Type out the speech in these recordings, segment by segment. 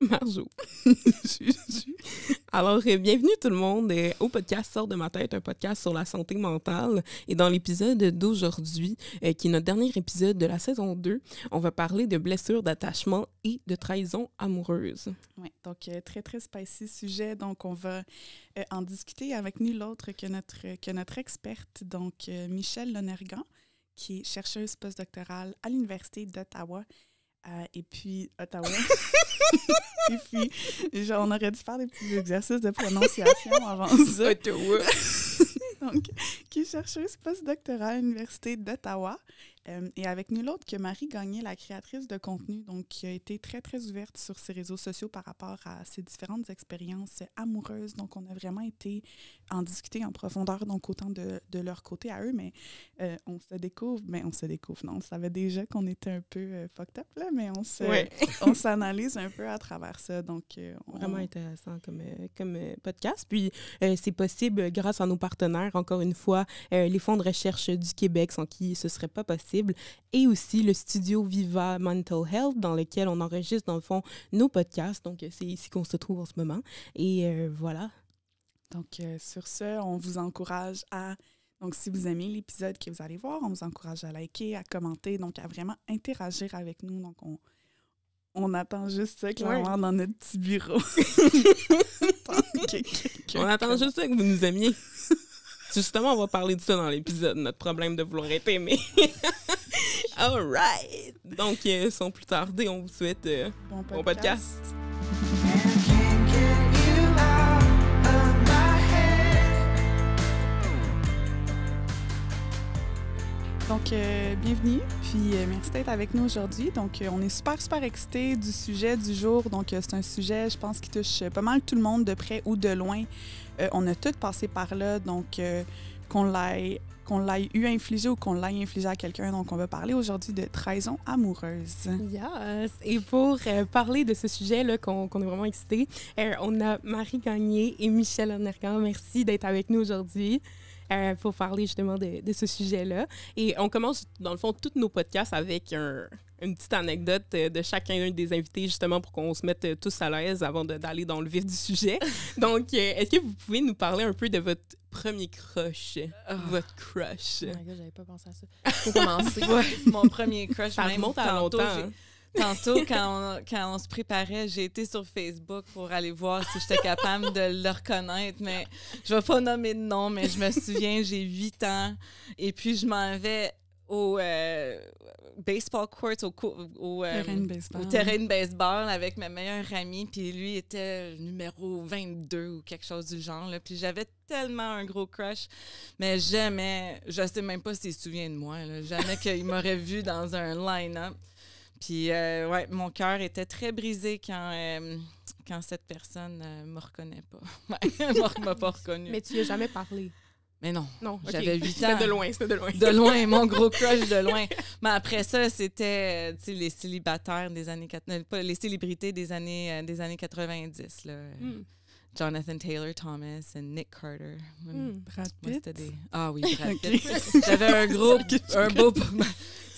Marjo. Alors, bienvenue tout le monde au podcast Sort de ma tête, un podcast sur la santé mentale. Et dans l'épisode d'aujourd'hui, qui est notre dernier épisode de la saison 2, on va parler de blessures d'attachement et de trahison amoureuse. Oui, donc très, très spicy sujet. Donc, on va en discuter avec nul autre que notre experte, donc Michèle Lonergan, qui est chercheuse postdoctorale à l'Université d'Ottawa. Et puis, Ottawa. Et puis, on aurait dû faire des petits exercices de prononciation avant ça. Ottawa. Donc, qui est chercheuse postdoctorale à l'Université d'Ottawa. Et avec nul autre que Marie Gagné, la créatrice de contenu, donc qui a été très, très ouverte sur ses réseaux sociaux par rapport à ses différentes expériences amoureuses. Donc, on a vraiment été en discuter en profondeur, donc autant de leur côté à eux, mais on se découvre, non, on savait déjà qu'on était un peu fucked up, là, mais on s'analyse un peu à travers ça. Donc, Vraiment intéressant comme podcast. Puis, c'est possible grâce à nos partenaires, encore une fois, les fonds de recherche du Québec, sans qui ce ne serait pas possible, et aussi le studio Viva Mental Health, dans lequel on enregistre, dans le fond, nos podcasts. Donc, c'est ici qu'on se trouve en ce moment. Et voilà. Donc, sur ce, on vous encourage à... Donc, si vous aimez l'épisode que vous allez voir, on vous encourage à liker, à commenter, donc à vraiment interagir avec nous. Donc, on attend juste ça, clairement, dans notre petit bureau. On attend juste ça que vous nous aimiez. Justement, on va parler de ça dans l'épisode, notre problème de vouloir être aimé. All right! Donc, sans plus tarder, on vous souhaite bon podcast. Donc, bienvenue, puis merci d'être avec nous aujourd'hui. Donc, on est super, super excités du sujet du jour. Donc, c'est un sujet, je pense, qui touche pas mal tout le monde, de près ou de loin. On a tous passé par là, donc qu'on l'ait eu infligé ou qu'on l'ait infligé à quelqu'un. Donc, on va parler aujourd'hui de trahison amoureuse. Yes! Et pour parler de ce sujet-là, qu'on est vraiment excités, on a Marie Gagné et Michèle Lonergan. Merci d'être avec nous aujourd'hui. Pour parler justement de ce sujet-là. Et on commence, dans le fond, tous nos podcasts avec une petite anecdote de chacun des invités, justement, pour qu'on se mette tous à l'aise avant d'aller dans le vif du sujet. Donc, est-ce que vous pouvez nous parler un peu de votre premier crush? Votre crush? Oh my God, j'avais pas pensé à ça. Faut commencer. Mon premier crush. Ça remonte à longtemps, hein? Tantôt, quand on se préparait, j'ai été sur Facebook pour aller voir si j'étais capable de le reconnaître. Mais je ne vais pas nommer de nom, mais je me souviens, j'ai 8 ans. Et puis, je m'en vais au baseball court, au terrain de baseball avec ma meilleure amie. Puis lui était numéro 22 ou quelque chose du genre. Là. Puis j'avais tellement un gros crush, mais jamais, je ne sais même pas s'il se souvient de moi, là, jamais qu'il m'aurait vu dans un line-up. Puis, mon cœur était très brisé quand cette personne ne me reconnaît pas. Elle ne m'a pas reconnue. Mais tu lui as jamais parlé? Mais non, okay. J'avais 8 ans. C'était de loin. De loin, mon gros crush de loin. Mais après ça, c'était les célibataires des années... Pas les célébrités des années 90, là. Jonathan Taylor Thomas et Nick Carter. Brad Pitt? Ah oui, Brad Pitt. J'avais un beau...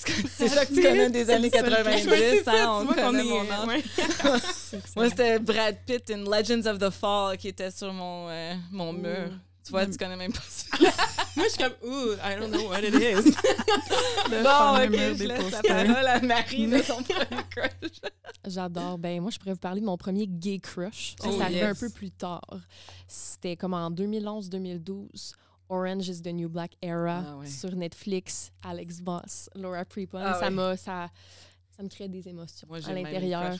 C'est ça que tu connais des années 90, on connaît mon âge. Ouais. Moi, c'était Brad Pitt in Legends of the Fall qui était sur mon mur. Tu vois, tu connais même pas ça. Moi, je suis comme, I don't know what it is. Bon, OK, je laisse la parole à Marie de son premier crush. J'adore. Ben moi, je pourrais vous parler de mon premier gay crush. Ça arrivait un peu plus tard. C'était comme en 2011-2012. Orange is the New Black Era sur Netflix. Alex Voss, Laura Prepon. Ça me crée des émotions à l'intérieur.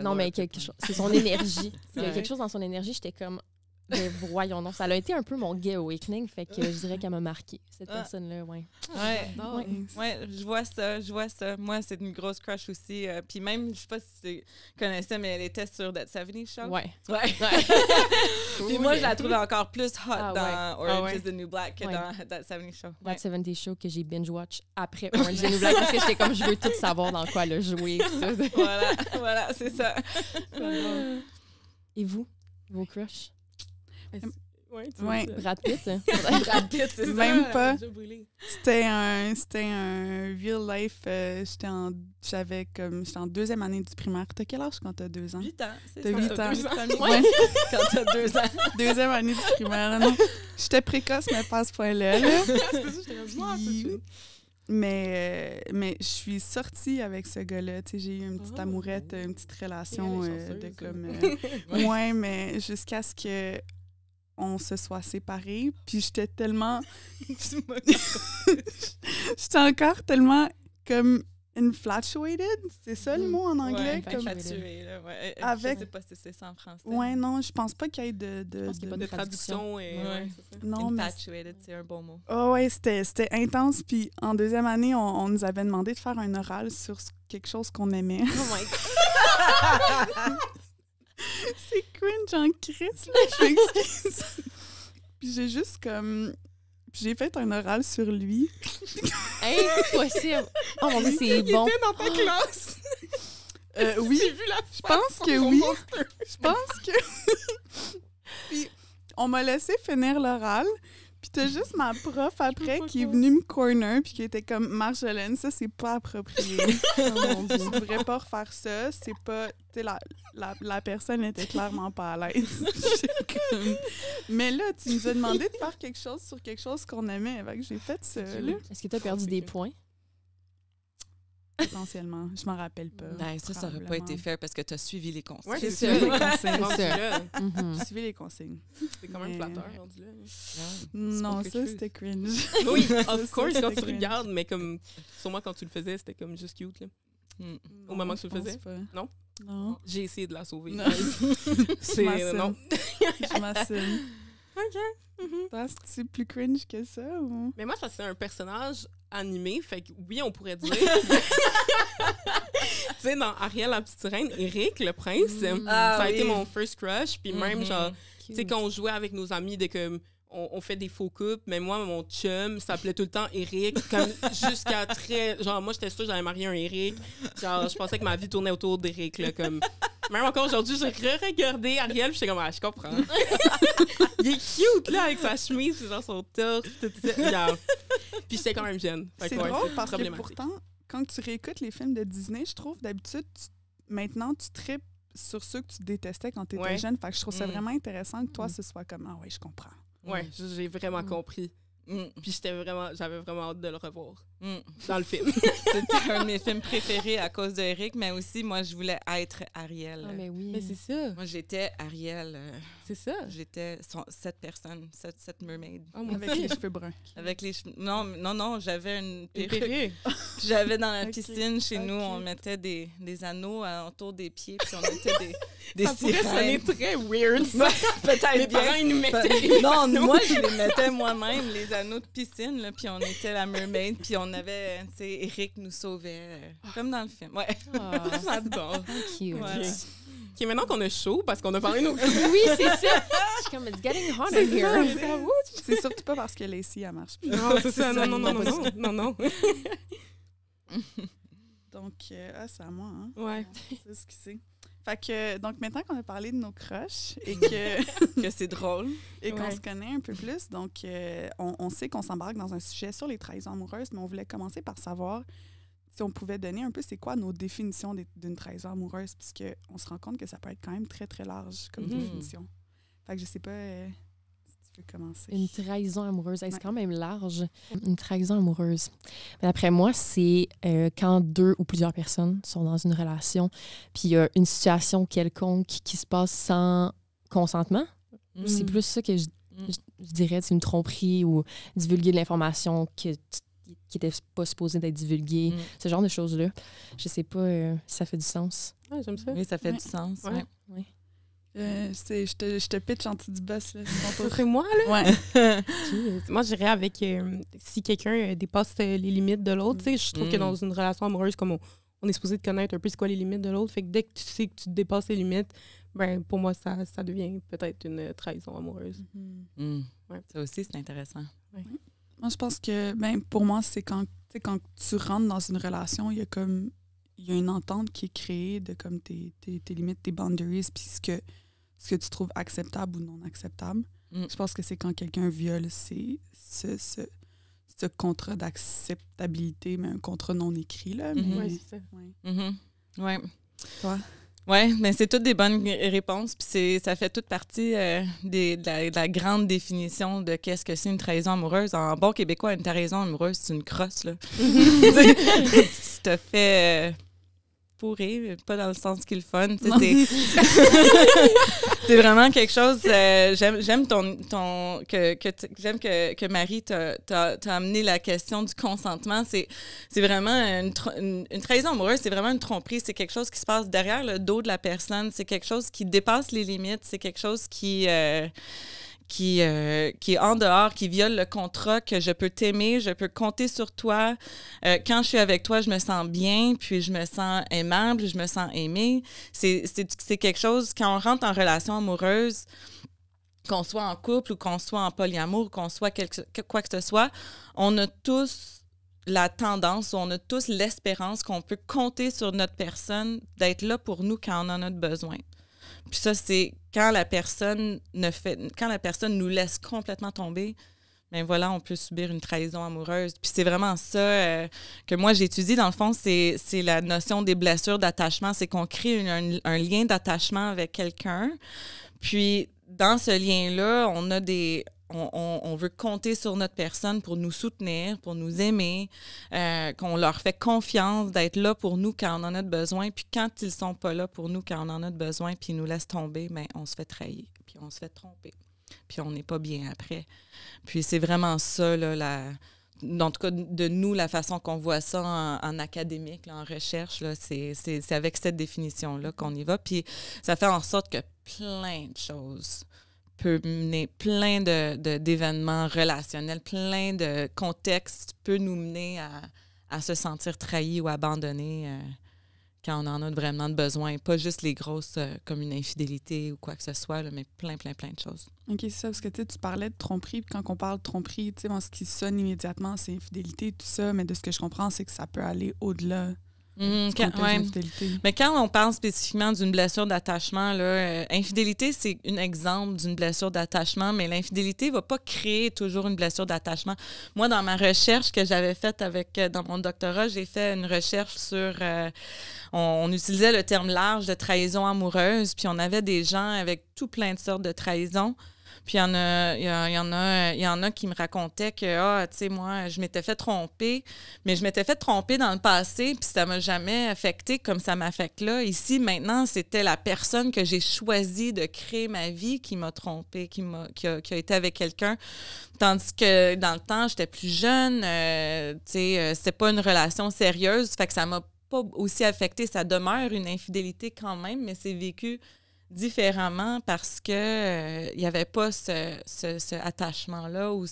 Non, mais quelque chose. C'est son énergie. Il y a quelque chose dans son énergie. J'étais comme... Mais voyons, non. Ça a été un peu mon gay awakening, fait que je dirais qu'elle m'a marqué, cette personne-là, je vois ça. Moi, c'est une grosse crush aussi. Puis même, je sais pas si tu connaissais, mais elle était sur That 70 Show. Ouais. Puis moi, je la trouvais encore plus hot dans Orange is the New Black que dans That 70 Show. That 70 Show que j'ai binge-watch après Orange is the New Black, parce que j'étais comme, je veux tout savoir dans quoi elle a joué. Voilà, c'est ça. Et vous, vos crushs? Ouais, Ouais. Brad Pitt. Brad Pitt, c'est ça. Même pas. Déjà brûlé. C'était un real life. J'étais en 2e année du primaire. T'as quel âge quand t'as 2 ans? 8 ans, c'est T'as ça. 8 ans. Ouais. Quand t'as 2 ans. 2e année du primaire. Non. J'étais précoce, mais pas à ce point-là. Là. C'était ça, j'étais comme, ah, c'est chill. Mais je suis sortie avec ce gars-là. Tu sais, j'ai eu une petite amourette, une petite relation Elle est chanceuse, de hein. comme... ouais, mais jusqu'à ce que on se soit séparés. Puis j'étais tellement... j'étais encore tellement comme infatuated. C'est ça le mot en anglais? Ouais, comme... infatué, là, ouais. Avec- Je sais pas si c'est ça en français. Ouais, non, je pense pas qu'il y ait de... pense qu'il y a pas De traduction et... Ouais. Ouais, c'est ça. Non, mais... Infatuated, c'est un bon mot. Oh ouais, c'était intense. Puis en 2e année, on nous avait demandé de faire un oral sur quelque chose qu'on aimait. Oh my God. C'est cringe en crise, là. Je m'excuse. Puis j'ai juste comme... Puis j'ai fait un oral sur lui. Impossible. Oh mon Dieu, c'est bon. Il était dans ta classe. Oui, J'ai vu la je pense que oui. Je pense que Puis on m'a laissé finir l'oral. Puis t'as juste ma prof après qui est venue me corner puis qui était comme « Marjolaine, ça, c'est pas approprié. Oh mon Dieu. Tu devrais pas refaire ça. C'est pas... » Tu sais, la personne était clairement pas à l'aise. J'étais comme... Mais là, tu nous as demandé de faire quelque chose sur quelque chose qu'on aimait. Fait que j'ai fait ça, là. Est-ce que tu as perdu des points? Potentiellement. Je m'en rappelle pas. Ben, ça aurait pas été fait parce que tu as suivi les consignes. Ouais, J'ai c'est suivi les ça. consignes. Rendu là, Mhm. J'ai suivi les consignes. c'est quand même Mais- flatteur, rendu là. Non, quelque ça, chose. c'était cringe. Oui, Ça, of course, c'était quand tu cringe. regardes, mais comme, sûrement quand tu le faisais, c'était comme juste cute, là. Mm. Au moment que tu je le pense faisais? pas. Non? Non. J'ai essayé de la sauver. Non. C'est... m'assume. Non. Je m'assume. OK. Mhm. Penses-tu plus cringe que ça ou... Mais moi, ça c'est un personnage animé, fait que oui, on pourrait dire. Tu sais, dans Ariel, la petite reine, Eric, le prince, Ah ça a oui. été mon first crush. Puis même, Mhm. genre, tu sais, quand on jouait avec nos amis, de comme, on fait des faux couples, mais moi, mon chum s'appelait tout le temps Eric, comme jusqu'à très. Genre, moi, j'étais sûre que j'allais marier un Eric. Genre, je pensais que ma vie tournait autour d'Eric, là, comme. Même encore aujourd'hui, j'ai re-regardé Ariel, puis j'étais comme, ah, je comprends. Il est cute, là, avec sa chemise, puis genre son torse, tout ça. Genre. Puis j'étais quand même jeune. Fait C'est que, ouais, drôle parce que problématique. pourtant, quand tu réécoutes les films de Disney, je trouve d'habitude, maintenant, tu tripes sur ceux que tu détestais quand tu étais Ouais. jeune. Fait que je trouve ça Mm. vraiment intéressant que toi, ce soit comme « Ah ouais, je comprends. Ouais, j'ai vraiment compris. Mm. Puis j'avais vraiment hâte de le revoir Mm. dans le film. C'était un de mes films préférés à cause d'Eric, mais aussi, moi, je voulais être Ariel. Ah, mais oui. Mais c'est ça, Moi, j'étais Ariel. c'est ça. J'étais cette personne, cette mermaid. Ah, moi Avec aussi. les cheveux bruns. Avec les cheveux... Non, j'avais une Une perruque. perruque. Puis j'avais dans la Ok. piscine chez nous, on Ok. mettait des anneaux autour des pieds, puis on mettait des Ça pourrait sonner sirènes. très weird, ça. Peut-être Mes bien. parents, ils nous mettaient. Non, moi, je les mettais moi-même, les anneaux de piscine, là, puis on était la mermaid, puis on avait, tu sais, Eric nous sauvait, comme dans le film. Ouais. Ah, J'adore. cute. Ouais. OK, maintenant qu'on a chaud, parce qu'on a parlé de nos... Oui, c'est ça. Je suis comme, it's getting hot in here. C'est surtout pas parce que Lacey, elle marche plus. Non, c'est ça. Non, non. Donc, c'est à moi, hein? Ouais. C'est ce que c'est. Fait que, donc, maintenant qu'on a parlé de nos crushs et que... Que c'est drôle. et qu'on Ouais. se connaît un peu plus. Donc, on sait qu'on s'embarque dans un sujet sur les trahisons amoureuses, mais on voulait commencer par savoir si on pouvait donner un peu c'est quoi nos définitions d'une trahison amoureuse, puisqu'on se rend compte que ça peut être quand même très, très large comme Mhm. définition. Fait que je sais pas si tu veux commencer. Une trahison amoureuse, hey, c'est Ouais. quand même large. Une trahison amoureuse. Mais d'après moi, c'est quand 2 ou plusieurs personnes sont dans une relation, puis il y a une situation quelconque qui se passe sans consentement. C'est plus ça que je dirais, c'est une tromperie ou divulguer de l'information qui n'était pas supposée d'être divulguée. Mm. Ce genre de choses-là. Je sais pas si ça fait du sens. Ouais, j'aime ça. Oui, ça fait Ouais. du sens. Ouais. Ouais. Je te pitch en dessous du boss, là. C'est ton tour. C'est moi, là? Ouais. Moi, je dirais avec si quelqu'un dépasse les limites de l'autre, tu sais, je trouve que dans une relation amoureuse, comme on est supposé de connaître un peu c'est quoi les limites de l'autre, fait que dès que tu sais que tu dépasses les limites, ben pour moi, ça devient peut-être une trahison amoureuse. Mm. Ouais. Ça aussi, c'est intéressant. Moi, je pense que, pour moi, c'est quand tu rentres dans une relation, il y a une entente qui est créée de comme tes limites, tes boundaries, puis ce que tu trouves acceptable ou non acceptable. Je pense que c'est quand quelqu'un viole ce contrat d'acceptabilité, mais un contrat non écrit, là. Oui, c'est ça. Oui. Toi? Oui, mais c'est toutes des bonnes réponses. Puis ça fait toute partie de la grande définition de qu'est-ce que c'est une trahison amoureuse. En bon québécois, une trahison amoureuse, c'est une crosse, là. Tu te fais pourrir, pas dans le sens qu'il est le fun. C'est vraiment quelque chose. J'aime que Marie t'a amené la question du consentement. C'est vraiment une trahison amoureuse, c'est vraiment une tromperie. C'est quelque chose qui se passe derrière le dos de la personne. C'est quelque chose qui dépasse les limites. C'est quelque chose qui est en dehors, qui viole le contrat, que je peux t'aimer, je peux compter sur toi. Quand je suis avec toi, je me sens bien, puis je me sens aimable, je me sens aimée. C'est quelque chose, quand on rentre en relation amoureuse, qu'on soit en couple ou qu'on soit en polyamour, qu'on soit quoi que ce soit, on a tous la tendance, on a tous l'espérance qu'on peut compter sur notre personne, d'être là pour nous quand on en a besoin. Puis ça, c'est quand la personne nous laisse complètement tomber, bien voilà, on peut subir une trahison amoureuse. Puis c'est vraiment ça que moi j'étudie. Dans le fond, c'est la notion des blessures d'attachement. C'est qu'on crée un lien d'attachement avec quelqu'un. Puis dans ce lien-là, on veut compter sur notre personne pour nous soutenir, pour nous aimer, qu'on leur fait confiance d'être là pour nous quand on en a besoin. Puis quand ils sont pas là pour nous quand on en a besoin, puis ils nous laissent tomber, bien, on se fait trahir, puis on se fait tromper, puis on n'est pas bien après. Puis c'est vraiment ça, là, en tout cas, de nous, la façon qu'on voit ça en académique, là, en recherche, là, c'est avec cette définition-là qu'on y va. Puis ça fait en sorte que plein de choses peut mener, plein d'événements relationnels, plein de contextes peut nous mener à se sentir trahi ou abandonné quand on en a vraiment besoin. Pas juste les grosses comme une infidélité ou quoi que ce soit, là, mais plein de choses. OK, c'est ça, parce que tu parlais de tromperie, puis quand on parle de tromperie, ce qui sonne immédiatement, c'est infidélité, tout ça, mais de ce que je comprends, c'est que ça peut aller au-delà. Mais quand on parle spécifiquement d'une blessure d'attachement, infidélité, c'est un exemple d'une blessure d'attachement, mais l'infidélité ne va pas créer toujours une blessure d'attachement. Moi, dans ma recherche que j'avais faite dans mon doctorat, j'ai fait une recherche sur... on utilisait le terme large de trahison amoureuse, puis on avait des gens avec tout plein de sortes de trahisons. Puis il y en a qui me racontaient que, tu sais, moi, je m'étais fait tromper, mais je m'étais fait tromper dans le passé, puis ça m'a jamais affecté comme ça m'affecte là. Ici, maintenant, c'était la personne que j'ai choisi de créer ma vie qui m'a trompée, qui a été avec quelqu'un. Tandis que dans le temps, j'étais plus jeune, tu sais, c'était pas une relation sérieuse, fait que ça m'a pas aussi affecté. Ça demeure une infidélité quand même, mais c'est vécu différemment parce que il y avait pas ce attachement-là ou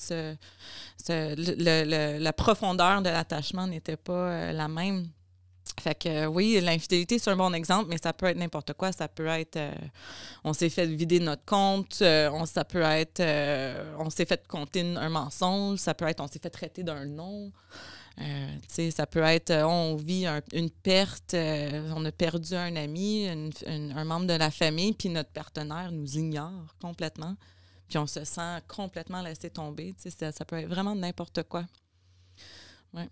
la profondeur de l'attachement n'était pas la même. Fait que oui, l'infidélité, c'est un bon exemple, mais ça peut être n'importe quoi. Ça peut être on s'est fait vider notre compte, ça peut être on s'est fait compter un mensonge, ça peut être on s'est fait traiter d'un nom. Ça peut être, on vit une perte, on a perdu un ami, un membre de la famille, puis notre partenaire nous ignore complètement, puis on se sent complètement laissé tomber. Ça peut être vraiment n'importe quoi. Ouais.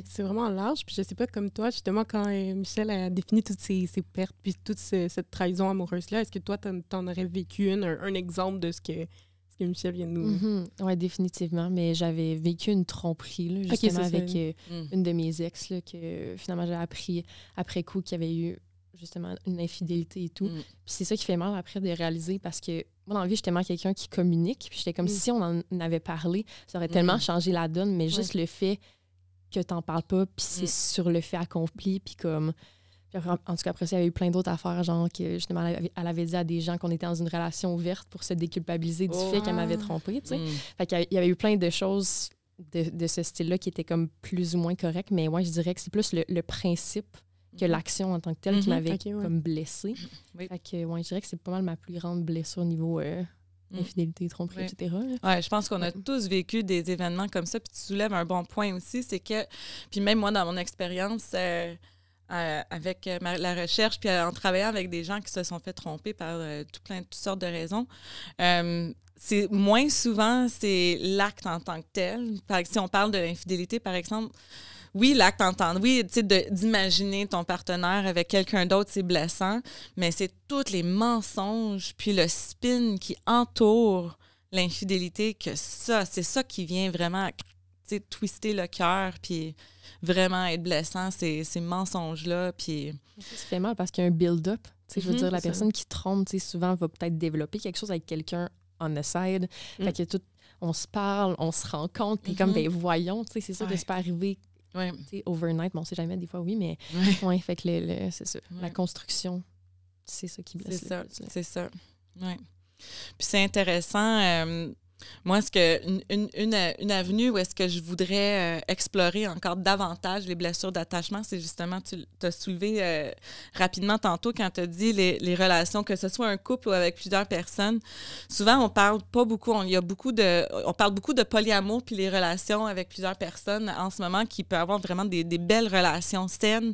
C'est vraiment large. Puis je sais pas, comme toi, justement, quand Michel a défini toutes ces pertes, puis toute cette trahison amoureuse-là, est-ce que toi, t'en aurais vécu un exemple de ce que Michel vient de nous... Oui, définitivement. Mais j'avais vécu une tromperie, là, justement, avec une de mes ex, là, que finalement, j'ai appris après coup qu'il y avait eu justement une infidélité et tout. Puis c'est ça qui fait mal après de réaliser parce que moi, dans la vie, j'étais tellement quelqu'un qui communique. Puis j'étais comme si on en avait parlé, ça aurait tellement changé la donne, mais juste le fait que t'en parles pas, puis c'est sur le fait accompli, puis comme... En tout cas, après ça, il y avait eu plein d'autres affaires, genre que justement, elle avait dit à des gens qu'on était dans une relation ouverte pour se déculpabiliser du fait qu'elle m'avait trompée, tu sais. Fait qu'il y avait eu plein de choses de ce style-là qui étaient comme plus ou moins correctes, mais moi, je dirais que c'est plus le principe que l'action en tant que telle qui m'avait comme blessée. Fait que, je dirais que c'est pas mal ma plus grande blessure au niveau infidélité, tromperie, etc. Oui, je pense qu'on a tous vécu des événements comme ça, puis tu soulèves un bon point aussi, c'est que, puis même moi, dans mon expérience... avec la recherche, puis en travaillant avec des gens qui se sont fait tromper par toutes sortes de raisons, c'est moins souvent, c'est l'acte en tant que tel. Si on parle de l'infidélité, par exemple, oui, l'acte en tant que oui, tu sais, d'imaginer ton partenaire avec quelqu'un d'autre, c'est blessant, mais c'est tous les mensonges, puis le spin qui entoure l'infidélité, c'est ça qui vient vraiment, tu sais, twister le cœur, puis vraiment être blessant, ces mensonges-là, puis... Ça fait mal parce qu'il y a un build-up. Je veux dire, la personne qui trompe, souvent, va peut-être développer quelque chose avec quelqu'un on the side. Fait que on se parle, on se rend compte, t'es comme, ben voyons, c'est sûr que c'est pas arrivé overnight, mais on sait jamais, des fois, oui, mais fait que c'est ça. La construction, c'est ça qui blesse. C'est ça. Ouais. Puis c'est intéressant... moi, est-ce que une avenue où est-ce que je voudrais explorer encore davantage les blessures d'attachement, c'est justement, tu as soulevé rapidement tantôt quand tu as dit les relations, que ce soit un couple ou avec plusieurs personnes. Souvent, on parle pas beaucoup, on parle beaucoup de polyamour puis les relations avec plusieurs personnes en ce moment qui peuvent avoir vraiment des belles relations saines,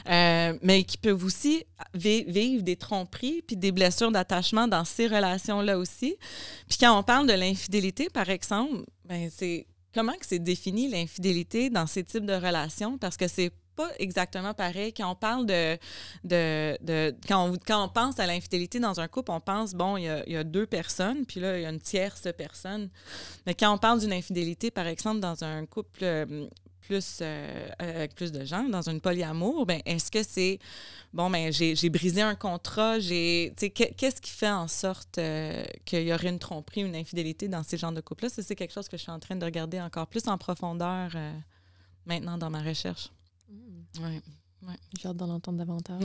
mais qui peuvent aussi vivre des tromperies puis des blessures d'attachement dans ces relations-là aussi. Puis quand on parle de l'infidélité, par exemple, ben c'est comment que c'est défini l'infidélité dans ces types de relations? Parce que c'est pas exactement pareil. Quand on parle quand on pense à l'infidélité dans un couple, on pense, bon, il y a deux personnes, puis là, il y a une tierce personne. Mais quand on parle d'une infidélité, par exemple, dans un couple avec plus de gens, dans une polyamour, ben est-ce que c'est, bon, ben j'ai brisé un contrat, qu'est-ce qui fait en sorte qu'il y aurait une tromperie, une infidélité dans ces genres de couples-là? Ça, c'est quelque chose que je suis en train de regarder encore plus en profondeur maintenant dans ma recherche. Ouais. J'ai hâte d'en entendre davantage.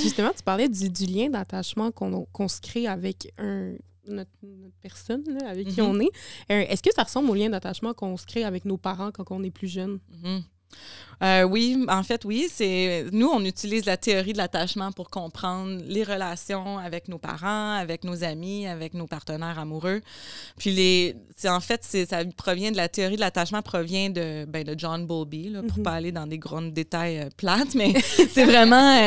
Justement, tu parlais du lien d'attachement qu'on se crée avec notre personne là, avec qui on est. Est-ce que ça ressemble au lien d'attachement qu'on se crée avec nos parents quand on est plus jeune? Oui, en fait, oui. Nous, on utilise la théorie de l'attachement pour comprendre les relations avec nos parents, avec nos amis, avec nos partenaires amoureux. Puis, ça provient de la théorie de l'attachement, provient de John Bowlby, là, pour pas aller dans des grands détails plates, mais c'est vraiment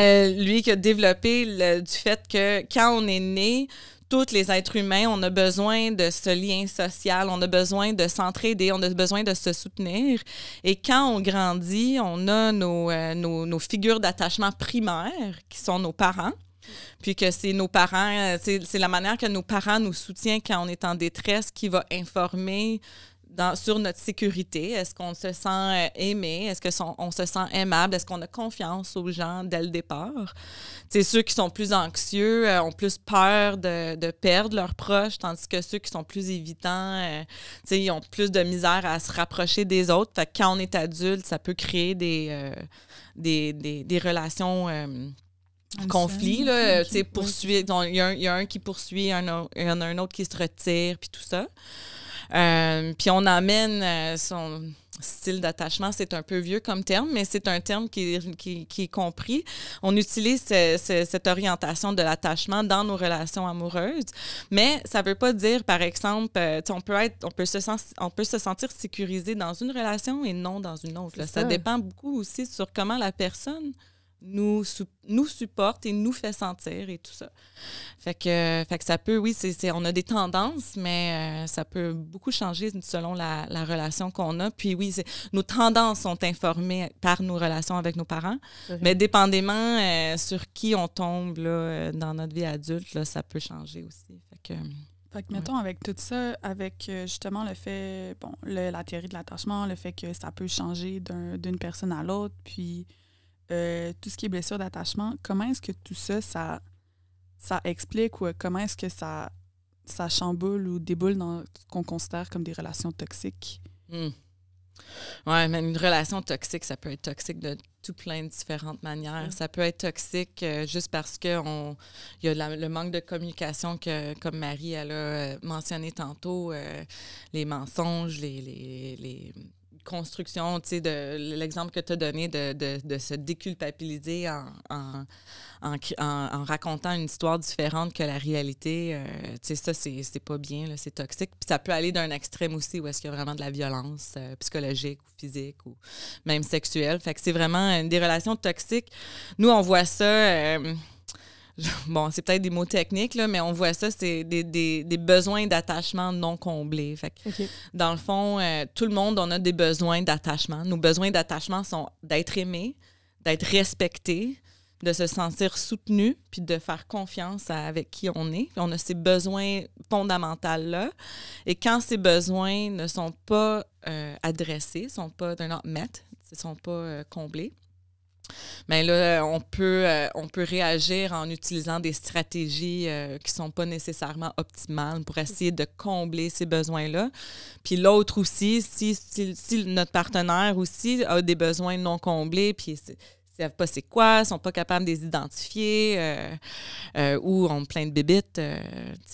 lui qui a développé du fait que quand on est né, tous les êtres humains, on a besoin de ce lien social, on a besoin de s'entraider, on a besoin de se soutenir. Et quand on grandit, on a nos figures d'attachement primaires, qui sont nos parents. Puis que c'est nos parents, c'est la manière que nos parents nous soutiennent quand on est en détresse qui va informer sur notre sécurité. Est-ce qu'on se sent aimé? Est-ce qu'on se sent aimable? Est-ce qu'on a confiance aux gens dès le départ? T'sais, ceux qui sont plus anxieux ont plus peur de perdre leurs proches, tandis que ceux qui sont plus évitants, ils ont plus de misère à se rapprocher des autres. Fait que quand on est adulte, ça peut créer des relations... conflit, là, tu sais, poursuivre. Il y a un qui poursuit, il y en a un autre qui se retire, puis tout ça. Puis on amène son style d'attachement, c'est un peu vieux comme terme, mais c'est un terme qui est compris. On utilise cette orientation de l'attachement dans nos relations amoureuses, mais ça veut pas dire, par exemple, on peut se sentir sécurisé dans une relation et non dans une autre. Là. Ça dépend beaucoup aussi sur comment la personne nous supporte et nous fait sentir et tout ça. Fait que ça peut, oui, on a des tendances, mais ça peut beaucoup changer selon la relation qu'on a. Puis oui, nos tendances sont informées par nos relations avec nos parents, mais dépendamment sur qui on tombe là, dans notre vie adulte, là, ça peut changer aussi. Fait que, mettons, avec tout ça, avec justement le fait, la théorie de l'attachement, le fait que ça peut changer d'une personne à l'autre, puis tout ce qui est blessure d'attachement, comment est-ce que tout ça, ça explique ou comment est-ce que ça chamboule ou déboule dans ce qu'on considère comme des relations toxiques? Oui, mais une relation toxique, ça peut être toxique de tout plein de différentes manières. Ça peut être toxique juste parce qu'il y a le manque de communication que, comme Marie elle a mentionné tantôt, les mensonges, constructions, tu sais, de l'exemple que tu as donné de se déculpabiliser en racontant une histoire différente que la réalité, tu sais, ça, c'est pas bien, là, c'est toxique. Puis ça peut aller d'un extrême aussi où est-ce qu'il y a vraiment de la violence psychologique ou physique ou même sexuelle. Fait que c'est vraiment des relations toxiques. Nous, on voit ça... bon, c'est peut-être des mots techniques, là, mais on voit ça, c'est des besoins d'attachement non comblés. Fait que, dans le fond, tout le monde, on a des besoins d'attachement. Nos besoins d'attachement sont d'être aimé, d'être respecté, de se sentir soutenu, puis de faire confiance avec qui on est. Puis on a ces besoins fondamentaux-là. Et quand ces besoins ne sont pas adressés, sont pas ne sont pas comblés, bien là, on peut réagir en utilisant des stratégies qui ne sont pas nécessairement optimales pour essayer de combler ces besoins-là. Puis l'autre aussi, si notre partenaire aussi a des besoins non comblés, puis ils ne savent pas c'est quoi, ils ne sont pas capables de les identifier ou ont plein de bébites,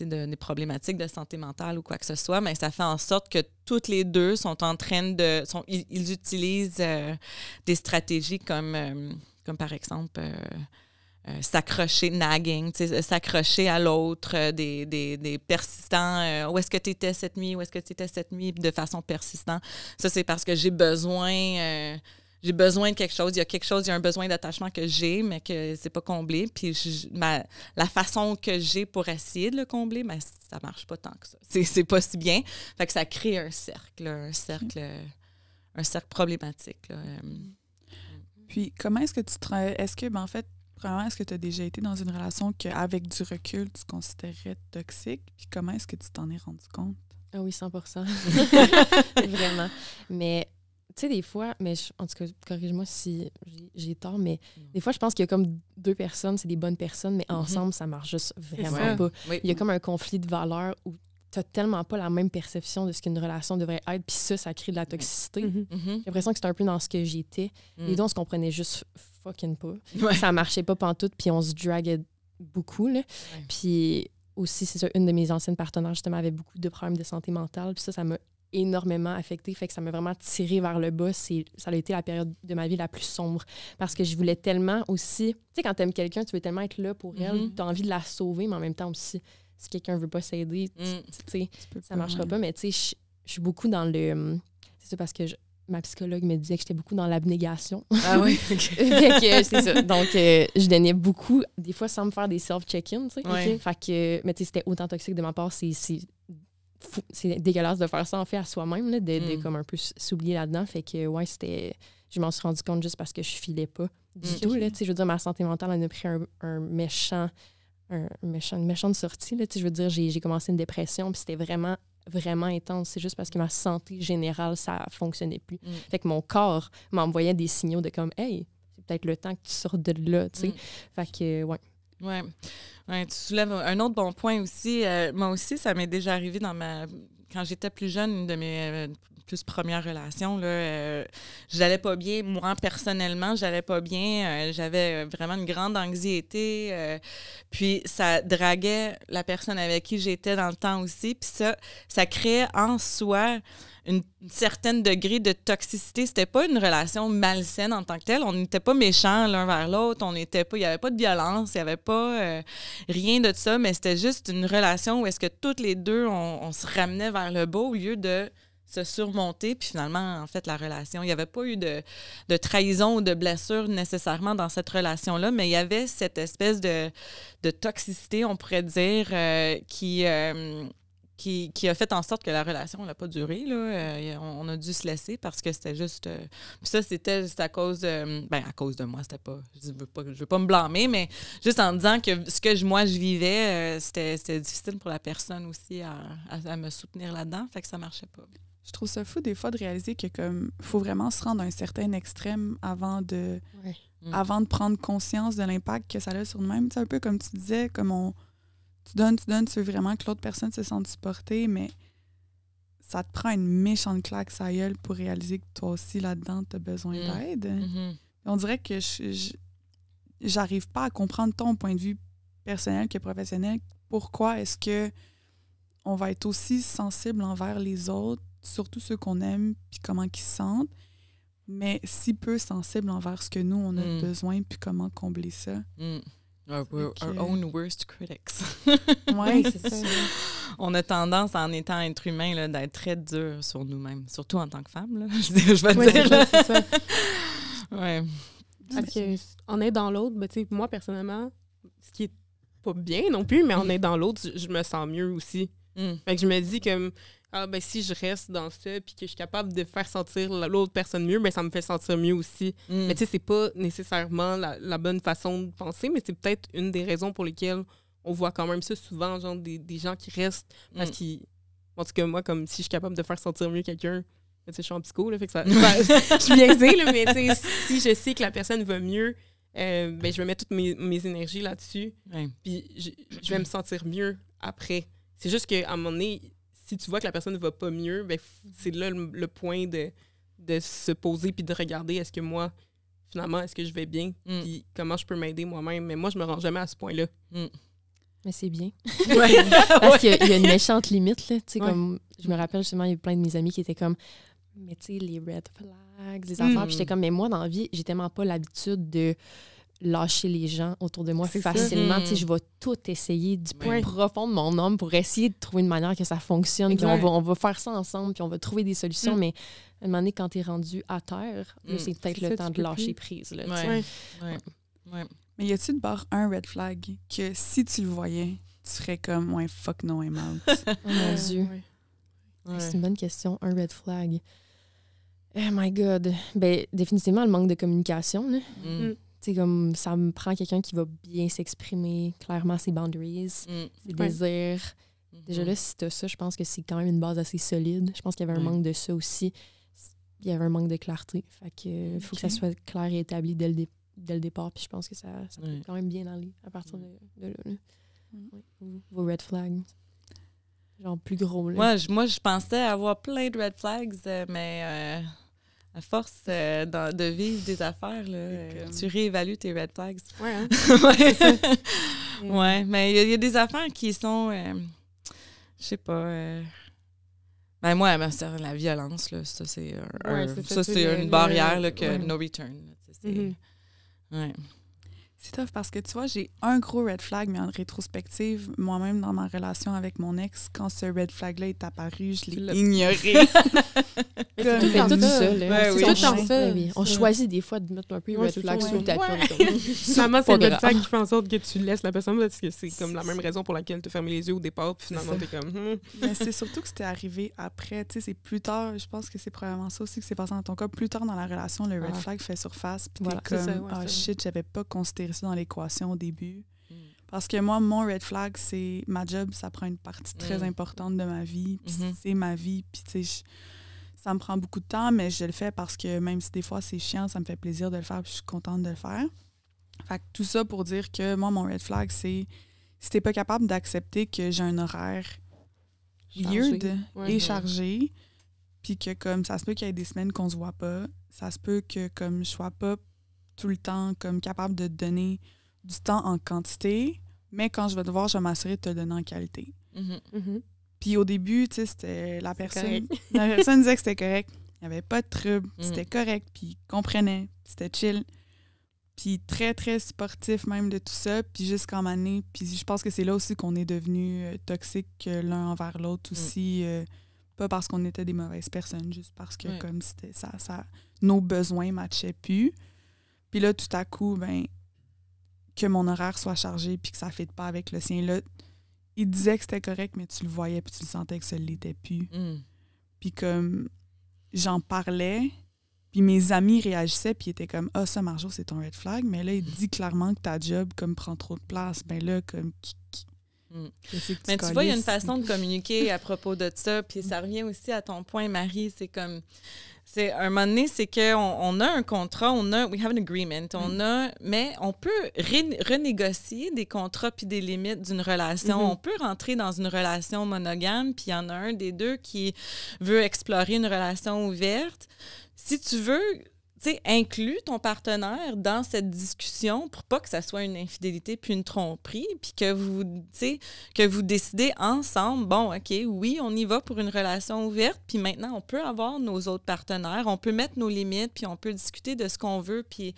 des problématiques de santé mentale ou quoi que ce soit, mais ça fait en sorte que toutes les deux sont en train de... Ils utilisent des stratégies comme par exemple s'accrocher, nagging, s'accrocher à l'autre, des persistants. Où est-ce que tu étais cette nuit? Où est-ce que tu étais cette nuit? De façon persistante. Ça, c'est parce que j'ai besoin... J'ai besoin de quelque chose. Il y a un besoin d'attachement que j'ai, mais que c'est pas comblé. Puis la façon que j'ai pour essayer de le combler, mais ça marche pas tant que ça. C'est pas si bien. Fait que ça crée un cercle problématique. Là. Puis comment est-ce que tu te... Est-ce que, en fait, premièrement, est-ce que tu as déjà été dans une relation qu'avec du recul, tu considérais toxique? Puis comment est-ce que tu t'en es rendu compte? Ah oui, 100%. Vraiment. Mais... Tu sais, des fois, mais en tout cas, corrige-moi si j'ai tort, mais des fois, je pense qu'il y a comme deux personnes, c'est des bonnes personnes, mais ensemble, ça marche juste vraiment pas. Oui. Il y a comme un conflit de valeurs où tu n'as tellement pas la même perception de ce qu'une relation devrait être, puis ça crée de la toxicité. J'ai l'impression que c'est un peu dans ce que j'étais. Les deux, on se comprenait juste fucking pas. Ouais. Ça marchait pas pantoute, puis on se draguait beaucoup, là. Ouais. Puis aussi, c'est ça, une de mes anciennes partenaires, justement, avait beaucoup de problèmes de santé mentale, puis ça m'a énormément affectée, fait que ça m'a vraiment tirée vers le bas. Ça a été la période de ma vie la plus sombre parce que je voulais tellement aussi... Tu sais, quand t'aimes quelqu'un, tu veux tellement être là pour elle, t'as envie de la sauver, mais en même temps aussi, si quelqu'un veut pas s'aider, tu sais, ça marchera pas. Mais tu sais, je suis beaucoup dans le... C'est ça parce que ma psychologue me disait que j'étais beaucoup dans l'abnégation. Ah oui? Fait que c'est ça. Donc, je donnais beaucoup, des fois sans me faire des self-check-in, tu sais. Ouais. Fait que, mais tu sais, c'était autant toxique de ma part, c'est dégueulasse de faire ça, en fait, à soi-même, là, de comme un peu s'oublier là-dedans. Fait que, ouais, je m'en suis rendu compte juste parce que je filais pas du tout, là. Tu sais, je veux dire, ma santé mentale en a pris une méchante sortie, là. Tu sais, je veux dire, j'ai commencé une dépression, puis c'était vraiment, vraiment intense. C'est juste parce que ma santé générale, ça fonctionnait plus. Fait que mon corps m'envoyait des signaux de comme, hey, c'est peut-être le temps que tu sortes de là, tu sais. Fait que, ouais. Ouais. Ouais, tu soulèves un autre bon point aussi. Moi aussi, ça m'est déjà arrivé quand j'étais plus jeune, une de mes plus premières relations, là, j'allais pas bien. Moi, personnellement, j'allais pas bien. J'avais vraiment une grande anxiété. Puis ça draguait la personne avec qui j'étais dans le temps aussi. Puis ça créait en soi une certaine degré de toxicité. C'était pas une relation malsaine en tant que telle. On n'était pas méchants l'un vers l'autre. Il n'y avait pas de violence. Il n'y avait pas rien de ça. Mais c'était juste une relation où est-ce que toutes les deux, on se ramenait vers le bas au lieu de se surmonter. Puis finalement, en fait, la relation, il n'y avait pas eu de trahison ou de blessure nécessairement dans cette relation-là, mais il y avait cette espèce de toxicité, on pourrait dire, qui a fait en sorte que la relation n'a pas duré. Là. On a dû se laisser parce que c'était juste... Puis ça, c'était juste à cause... à cause de moi, c'était pas... Je veux pas me blâmer, mais juste en disant que ce que moi, je vivais, c'était difficile pour la personne aussi à me soutenir là-dedans, fait que ça marchait pas. Je trouve ça fou des fois de réaliser que comme faut vraiment se rendre à un certain extrême avant de prendre conscience de l'impact que ça a sur nous-mêmes. C'est un peu comme tu disais, comme tu donnes, tu veux vraiment que l'autre personne se sente supportée, mais ça te prend une méchante claque sa gueule pour réaliser que toi aussi, là-dedans, tu as besoin d'aide. On dirait que j'arrive pas à comprendre ton point de vue personnel que professionnel. Pourquoi est-ce que on va être aussi sensible envers les autres surtout ceux qu'on aime, puis comment ils se sentent, mais si peu sensibles envers ce que nous, on a besoin, puis comment combler ça. Our own worst critics. Oui, c'est ça. On a tendance, en étant être humain, là, d'être très dur sur nous-mêmes, surtout en tant que femme. Là. Je vais dire. C'est ça. Ouais. Parce qu'en aidant l'autre, ben, moi, personnellement, ce qui est pas bien non plus, mais en aidant l'autre, je me sens mieux aussi. Fait que je me dis comme, si je reste dans ça puis que je suis capable de faire sentir l'autre personne mieux, ben ça me fait sentir mieux aussi. Mais tu sais, c'est pas nécessairement la bonne façon de penser, mais c'est peut-être une des raisons pour lesquelles on voit quand même ça souvent, genre des gens qui restent parce qu'ils... En tout cas, moi, comme si je suis capable de faire sentir mieux quelqu'un, tu sais, je suis en psycho, là, fait que ça je suis biaisée, là, mais tu sais, si je sais que la personne va mieux, ben je vais mettre toutes mes énergies là-dessus, puis je vais me sentir mieux après. C'est juste qu'à un moment donné, si tu vois que la personne ne va pas mieux, ben c'est là le point de se poser puis de regarder est-ce que moi, finalement, est-ce que je vais bien puis comment je peux m'aider moi-même. Mais moi, je me rends jamais à ce point-là. Mais c'est bien. Ouais. Parce qu'il y a une méchante limite. Là, comme, je me rappelle justement, il y a plein de mes amis qui étaient comme, mais tu sais, les red flags, des affaires. Puis j'étais comme, mais moi, dans la vie, j'ai tellement pas l'habitude de lâcher les gens autour de moi facilement. Je vais tout essayer du plus profond de mon âme pour essayer de trouver une manière que ça fonctionne. Puis on va faire ça ensemble, puis on va trouver des solutions. Mais à un moment donné, quand tu es rendu à terre, là, c'est peut-être le temps de lâcher prise. Là, Mais y a-t-il de bord un red flag que si tu le voyais, tu serais comme, ouais, fuck no, I'm out? Oh mon Dieu. C'est une bonne question. Un red flag. Oh my God. Ben, définitivement, le manque de communication. Là. C'est comme ça me prend quelqu'un qui va bien s'exprimer clairement ses boundaries, ses désirs. Déjà là, si t'as ça, je pense que c'est quand même une base assez solide. Je pense qu'il y avait un manque de ça aussi. Il y avait un manque de clarté. Fait que faut que ça soit clair et établi dès le départ. Puis je pense que ça peut quand même bien aller à partir de là. Vos red flags. Genre plus gros. Là. Moi, je pensais avoir plein de red flags, mais... à force de vivre des affaires, là, tu réévalues tes red flags. Ouais, hein? Ouais, mais il y a des affaires qui sont, je sais pas... ben moi, c'est la violence, là, ça, c'est une barrière là, que no return. Là, C'est tough parce que, tu vois, j'ai un gros red flag, mais en rétrospective, moi-même, dans ma relation avec mon ex, quand ce red flag-là est apparu, je l'ai ignoré. On fait tout ça. On Ouais. choisit des fois de mettre un peu red flag sur le tapis. Finalement, c'est le red flag qui fait en sorte que tu laisses la personne parce que c'est comme la même raison pour laquelle tu as fermé les yeux au départ, puis finalement, t'es comme... Mais c'est surtout que c'était arrivé après. Tu sais, c'est plus tard, je pense que c'est probablement ça aussi que c'est passé dans ton cas. Plus tard dans la relation, le red flag fait surface, puis t'es comme, shit, j'avais pas considéré ça dans l'équation au début. Parce que moi, mon red flag, c'est ma job, ça prend une partie très importante de ma vie, puis c'est ma vie, puis tu sais, ça me prend beaucoup de temps, mais je le fais parce que même si des fois c'est chiant, ça me fait plaisir de le faire, puis je suis contente de le faire. Fait que tout ça pour dire que moi, mon red flag, c'est si t'es pas capable d'accepter que j'ai un horaire weird et chargé, puis que comme ça se peut qu'il y ait des semaines qu'on se voit pas, ça se peut que comme je sois pas tout le temps comme capable de te donner du temps en quantité, mais quand je vais te voir, je vais m'assurer de te le donner en qualité. Puis au début, tu sais, c'était la personne disait que c'était correct. Il n'y avait pas de trouble, c'était correct, puis il comprenait, c'était chill. Puis très, très sportif même de tout ça, puis jusqu'à un moment donné, puis je pense que c'est là aussi qu'on est devenus toxiques l'un envers l'autre aussi, pas parce qu'on était des mauvaises personnes, juste parce que comme c'était ça, nos besoins ne matchaient plus. Puis là, tout à coup, ben que mon horaire soit chargé puis que ça ne fitte pas avec le sien, là, il disait que c'était correct, mais tu le voyais puis tu le sentais que ça ne l'était plus. Puis comme j'en parlais, puis mes amis réagissaient puis ils étaient comme « Ah, ça, Marjo, c'est ton red flag. » Mais là, il dit clairement que ta job comme prend trop de place. Ben là, comme... Mais tu vois, il y a une façon de communiquer à propos de ça, puis ça revient aussi à ton point, Marie, c'est comme... un moment donné, c'est qu'on a un contrat, we have an agreement, mais on peut renégocier des contrats puis des limites d'une relation. On peut rentrer dans une relation monogame, puis il y en a un des deux qui veut explorer une relation ouverte. Si tu veux, inclus ton partenaire dans cette discussion pour pas que ça soit une infidélité puis une tromperie, puis que vous décidez ensemble, bon, OK, oui, on y va pour une relation ouverte, puis maintenant, on peut avoir nos autres partenaires, on peut mettre nos limites, puis on peut discuter de ce qu'on veut, puis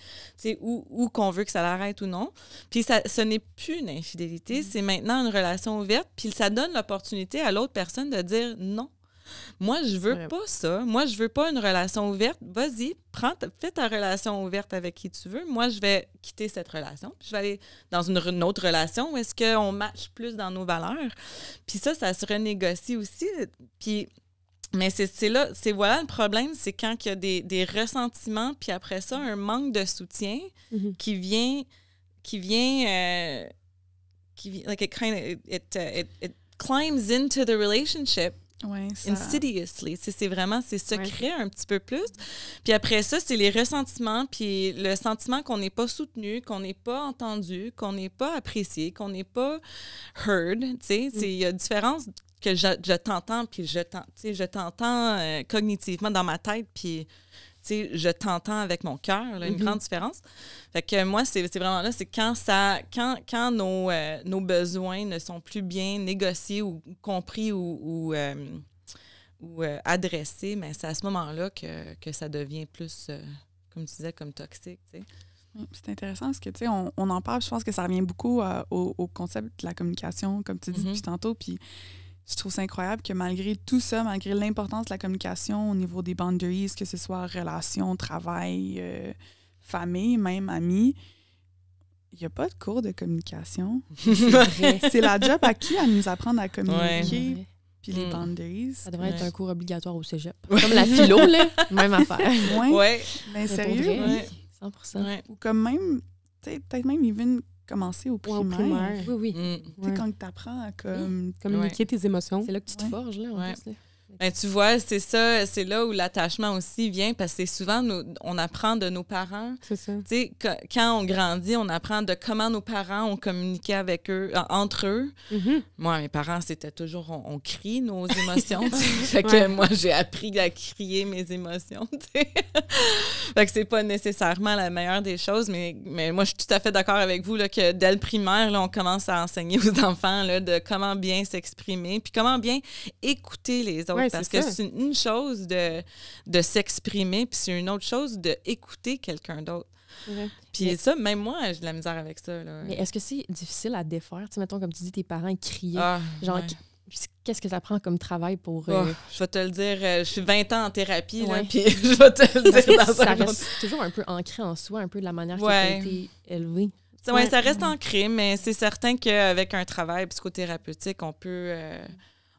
où qu'on veut que ça l'arrête ou non. Puis ce n'est plus une infidélité, c'est maintenant une relation ouverte, puis ça donne l'opportunité à l'autre personne de dire non. Moi, je veux pas ça. Moi, je veux pas une relation ouverte. Vas-y, fais ta relation ouverte avec qui tu veux. Moi, je vais quitter cette relation. Puis je vais aller dans une autre relation où est-ce qu'on matche plus dans nos valeurs. Puis ça se renégocie aussi. Puis, mais voilà le problème, c'est quand il y a des ressentiments, puis après ça, un manque de soutien qui vient like it climbs into the relationship. Ouais, Insidiously. C'est secret un petit peu plus. Puis après ça, c'est les ressentiments, puis le sentiment qu'on n'est pas soutenu, qu'on n'est pas entendu, qu'on n'est pas apprécié, qu'on n'est pas heard. Il y a une différence que je t'entends, puis je t'entends cognitivement dans ma tête, puis je t'entends avec mon cœur, une grande différence. Fait que moi, c'est vraiment là, c'est quand nos besoins ne sont plus bien négociés ou compris ou adressés, mais c'est à ce moment-là que ça devient plus, comme tu disais, comme toxique, Oui, c'est intéressant parce que, on en parle, je pense que ça revient beaucoup au concept de la communication, comme tu dis depuis tantôt, puis je trouve ça incroyable que malgré tout ça, malgré l'importance de la communication au niveau des boundaries, que ce soit relation, travail, famille, même amis, il n'y a pas de cours de communication. C'est la job à qui à nous apprendre à communiquer, puis les boundaries. Ça devrait être un cours obligatoire au cégep. Comme la philo, là, même affaire. Oui, mais sérieux? Vrai, 100%. Ouais. Ou comme même, peut-être même even commencer au primaire. Oui. Quand tu apprends à communiquer tes émotions. C'est là que tu te forges, là, en plus, là. Ben, tu vois, c'est ça, c'est là où l'attachement aussi vient, parce que c'est souvent, on apprend de nos parents. C'est ça. Tu sais, quand on grandit, on apprend de comment nos parents ont communiqué avec eux, entre eux. Moi, mes parents, c'était toujours, on crie nos émotions. Fait que moi, j'ai appris à crier mes émotions. Fait que c'est pas nécessairement la meilleure des choses, mais moi, je suis tout à fait d'accord avec vous là, que dès le primaire, là, on commence à enseigner aux enfants là, de comment bien s'exprimer, puis comment bien écouter les autres. Parce que c'est une chose de s'exprimer, puis c'est une autre chose d'écouter quelqu'un d'autre. Puis ça, même moi, j'ai de la misère avec ça. Là. Mais est-ce que c'est difficile à défaire? Tu sais, mettons, comme tu dis, tes parents criaient. Qu'est-ce que ça prend comme travail pour... je vais te le dire, je suis 20 ans en thérapie, là, puis je vais te le dire dans ça reste toujours un peu ancré en soi, un peu de la manière qui a été élevée. Ouais, ça reste ancré, mais c'est certain qu'avec un travail psychothérapeutique, on peut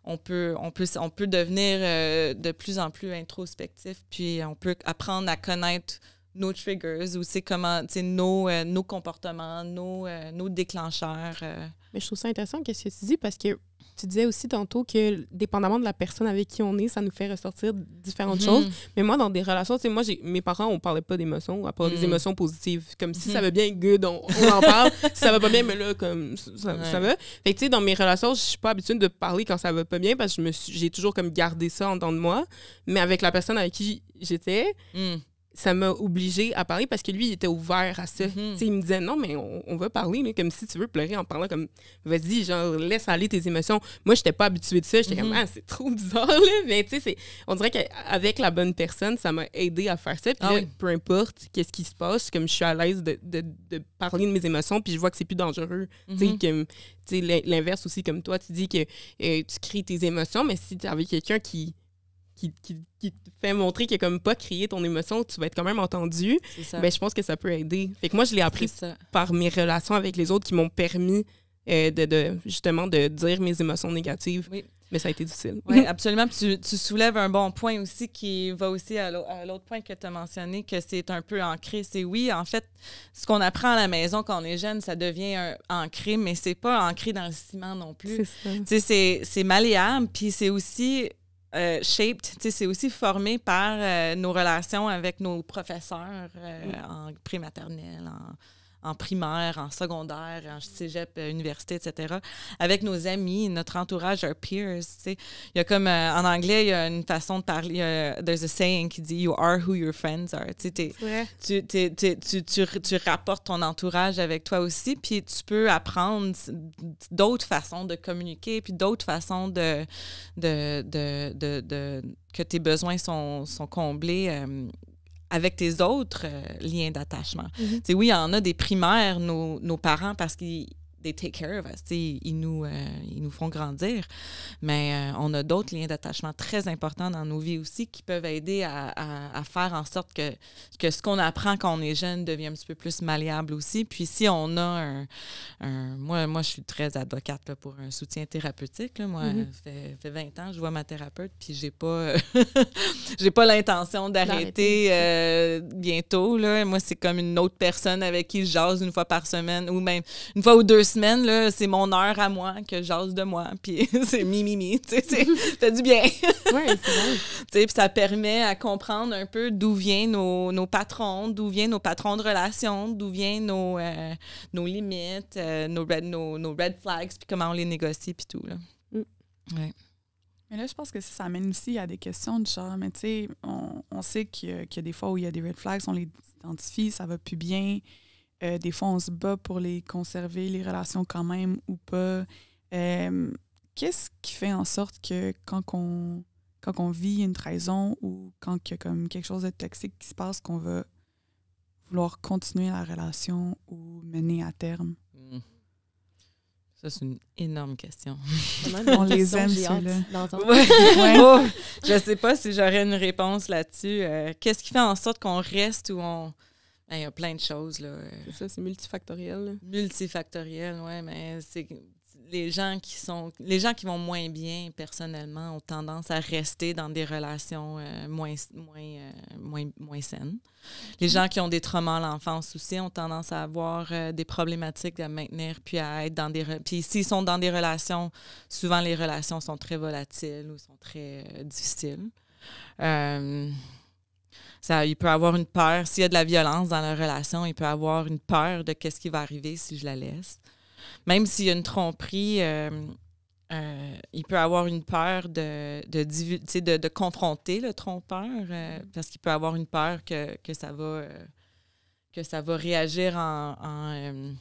devenir de plus en plus introspectif, puis on peut apprendre à connaître nos triggers ou nos comportements, nos déclencheurs. Mais je trouve ça intéressant qu'est-ce que tu dis, parce que tu disais aussi tantôt que, dépendamment de la personne avec qui on est, ça nous fait ressortir différentes choses. Mais moi, dans des relations, tu sais, moi, mes parents, on parlait pas d'émotions, à part des émotions positives. Comme si ça va bien, good, on en parle. Si ça va pas bien, mais là, comme ça va. Fait que, tu sais, dans mes relations, je suis pas habituée de parler quand ça va pas bien, parce que j'ai toujours comme gardé ça en dedans de moi. Mais avec la personne avec qui j'étais... ça m'a obligée à parler parce que lui, il était ouvert à ça. Il me disait, non, mais on va parler, là, comme si tu veux pleurer en parlant comme, vas-y, genre, laisse aller tes émotions. Moi, j'étais pas habituée de ça. J'étais comme, c'est trop bizarre, là. Mais tu sais, on dirait qu'avec la bonne personne, ça m'a aidé à faire ça. Puis là, peu importe qu'est-ce qui se passe, comme je suis à l'aise de parler de mes émotions, puis je vois que c'est plus dangereux. Tu sais, l'inverse aussi, comme toi, tu dis que tu cries tes émotions, mais si tu avais quelqu'un qui te fait montrer qu'il a comme pas crié ton émotion, tu vas être quand même entendu, ben, je pense que ça peut aider. Fait que moi, je l'ai appris par mes relations avec les autres qui m'ont permis justement de dire mes émotions négatives. Oui. Mais ça a été difficile. Oui, absolument. Puis tu soulèves un bon point aussi qui va aussi à l'autre point que tu as mentionné, que c'est un peu ancré. C'est oui, en fait, ce qu'on apprend à la maison quand on est jeune, ça devient ancré, mais c'est pas ancré dans le ciment non plus. C'est malléable, puis c'est aussi... shaped, c'est aussi formé par nos relations avec nos professeurs en prématernelle, en primaire, en secondaire, en cégep, université, etc., avec nos amis, notre entourage, our peers. Il y a comme, en anglais, il y a une façon de parler, there's a saying qui dit « You are who your friends are ». Tu rapportes ton entourage avec toi aussi, puis tu peux apprendre d'autres façons de communiquer, puis d'autres façons que tes besoins sont comblés avec tes autres liens d'attachement. Mm-hmm. Oui, il y en a des primaires, nos parents, parce qu'ils they take care of us, ils nous font grandir, mais on a d'autres liens d'attachement très importants dans nos vies aussi qui peuvent aider à faire en sorte que ce qu'on apprend quand on est jeune devient un petit peu plus malléable aussi. Puis si on a moi, je suis très advocate là, pour un soutien thérapeutique. Là. Moi, fait 20 ans que je vois ma thérapeute, puis j'ai pas l'intention d'arrêter bientôt. Là. Moi, c'est comme une autre personne avec qui je jase une fois par semaine, ou même une fois ou 2 semaines, là, c'est mon heure à moi que je jase de moi, puis c'est mi, tu sais, ça fait du bien. Oui, c'est bon. Puis ça permet à comprendre un peu d'où viennent nos patrons, d'où viennent nos patrons de relations, d'où viennent nos limites, nos red flags, puis comment on les négocie, puis tout, là. Ouais. Mais là, je pense que ça amène aussi à des questions de genre, mais tu sais, on sait qu'il y a des fois où il y a des red flags, on les identifie, ça va plus bien. Des fois, on se bat pour les conserver, les relations quand même ou pas. Qu'est-ce qui fait en sorte que quand on vit une trahison ou quand il y a comme quelque chose de toxique qui se passe, qu'on va vouloir continuer la relation ou mener à terme? Ça, c'est une énorme question. On les aime, ceux-là. Ouais. Je sais pas si j'aurais une réponse là-dessus. Qu'est-ce qui fait en sorte qu'on reste ou on... Il y a plein de choses, là. C'est multifactoriel. Là. Multifactoriel, oui, mais c'est les gens qui vont moins bien personnellement ont tendance à rester dans des relations moins saines. Les gens qui ont des traumas à l'enfance aussi ont tendance à avoir des problématiques à maintenir, puis à être dans puis s'ils sont dans des relations, souvent les relations sont très volatiles ou sont très difficiles. Il peut avoir une peur. S'il y a de la violence dans la relation, il peut avoir une peur de qu'est-ce qui va arriver si je la laisse. Même s'il y a une tromperie, il peut avoir une peur de confronter le trompeur parce qu'il peut avoir une peur que ça va réagir en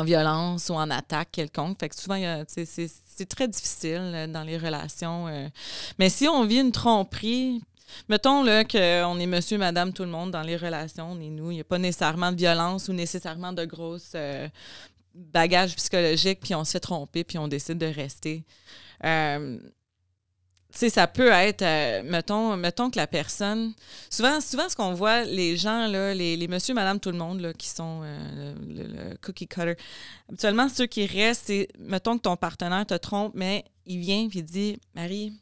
violence ou en attaque quelconque. Fait que souvent, c'est très difficile dans les relations. Mais si on vit une tromperie... Mettons là, qu'on est monsieur, madame, tout le monde dans les relations, on est nous. Il n'y a pas nécessairement de violence ou nécessairement de grosses bagages psychologiques, puis on se fait tromper, puis on décide de rester. Tu sais, ça peut être, mettons que la personne... Souvent, ce qu'on voit, les gens, là, les monsieur, madame, tout le monde, là, qui sont le cookie cutter, habituellement, ceux qui restent, c'est, mettons que ton partenaire te trompe, mais il vient et il dit, « Marie,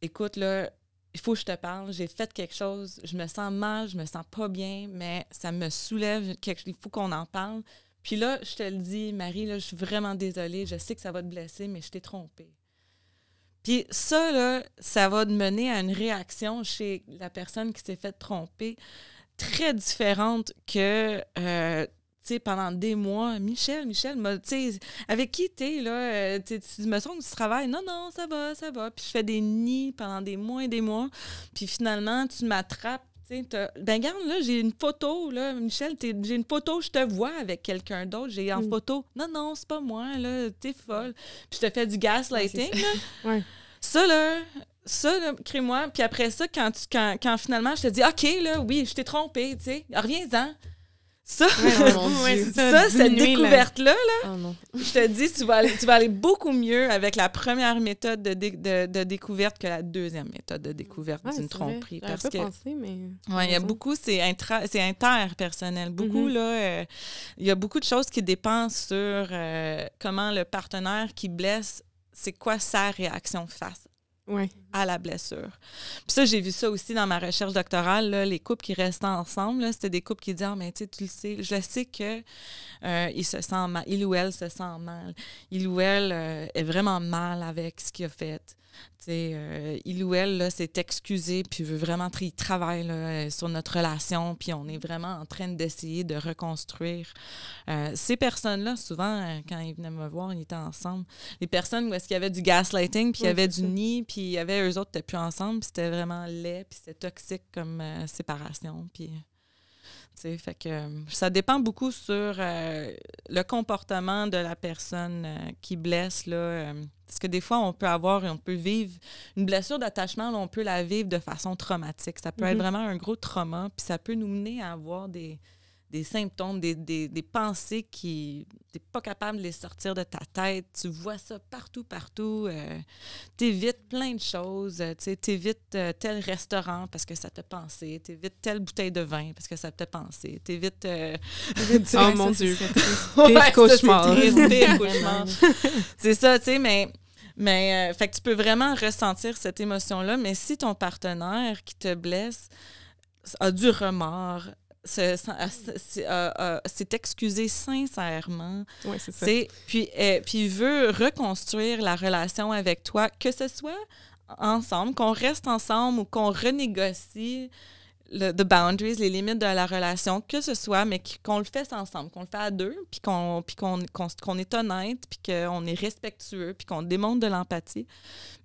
écoute, là, il faut que je te parle, j'ai fait quelque chose, je me sens mal, je me sens pas bien, mais ça me soulève, il faut qu'on en parle. Puis là, je te le dis, Marie, là, je suis vraiment désolée, je sais que ça va te blesser, mais je t'ai trompée. » Puis ça, là, ça va te mener à une réaction chez la personne qui s'est fait tromper très différente que... tu sais, pendant des mois, Michel, avec qui t'es, là? Tu me sens que tu travailles. Non, ça va. Puis je fais des nids pendant des mois et des mois. Puis finalement, tu m'attrapes. Ben, regarde, là, j'ai une photo, là, Michel, j'ai une photo, je te vois avec quelqu'un d'autre. J'ai en photo. Non, c'est pas moi, là, t'es folle. Puis je te fais du gaslighting, là. Ouais. Ça, là, crée-moi. Puis après ça, quand finalement, je te dis, OK, là, oui, je t'ai trompé, tu sais, reviens-en. Ça, cette découverte-là, je te dis, tu vas aller beaucoup mieux avec la première méthode de découverte que la deuxième méthode de découverte d'une tromperie. Parce que pensé, mais... il y a beaucoup, c'est interpersonnel. Beaucoup, là, il y a beaucoup de choses qui dépendent sur comment le partenaire qui blesse, c'est quoi sa réaction face à la blessure. Puis ça, j'ai vu ça aussi dans ma recherche doctorale, là, les couples qui restaient ensemble, là, c'était des couples qui disaient « Ah, mais tu sais, tu le sais, je sais que il se sent mal, il ou elle se sent mal, il ou elle est vraiment mal avec ce qu'il a fait. » il ou elle là, s'est excusé puis veut vraiment il travaille là, sur notre relation, puis on est vraiment en train d'essayer de reconstruire. Ces personnes-là, souvent, quand ils venaient me voir, ils étaient ensemble. Les personnes où est-ce qu'il y avait du gaslighting, puis il y avait du nid, puis il y avait eux autres qui n'étaient plus ensemble, puis c'était vraiment laid, puis c'était toxique comme séparation, puis... fait que ça dépend beaucoup sur le comportement de la personne qui blesse. Là, parce que des fois, on peut vivre une blessure d'attachement, là, on peut la vivre de façon traumatique. Ça peut être vraiment un gros trauma, puis ça peut nous mener à avoir des symptômes, des pensées qui... Tu n'es pas capable de les sortir de ta tête. Tu vois ça partout. Tu évites plein de choses. Tu évites tel restaurant parce que ça t'a pensé. Tu évites telle bouteille de vin parce que ça t'a pensé. Tu évites... oh mon Dieu! Pire cauchemar! Pire cauchemar. C'est ça, tu sais, mais fait que tu peux vraiment ressentir cette émotion-là, mais si ton partenaire qui te blesse a du remords, s'est excusé sincèrement. Oui, c'est ça. Puis il veut reconstruire la relation avec toi, que ce soit ensemble, qu'on reste ensemble ou qu'on renégocie the boundaries, les limites de la relation, que ce soit, mais qu'on le fasse ensemble, qu'on le fait à deux, puis qu'on est honnête, puis qu'on est respectueux, puis qu'on démontre de l'empathie.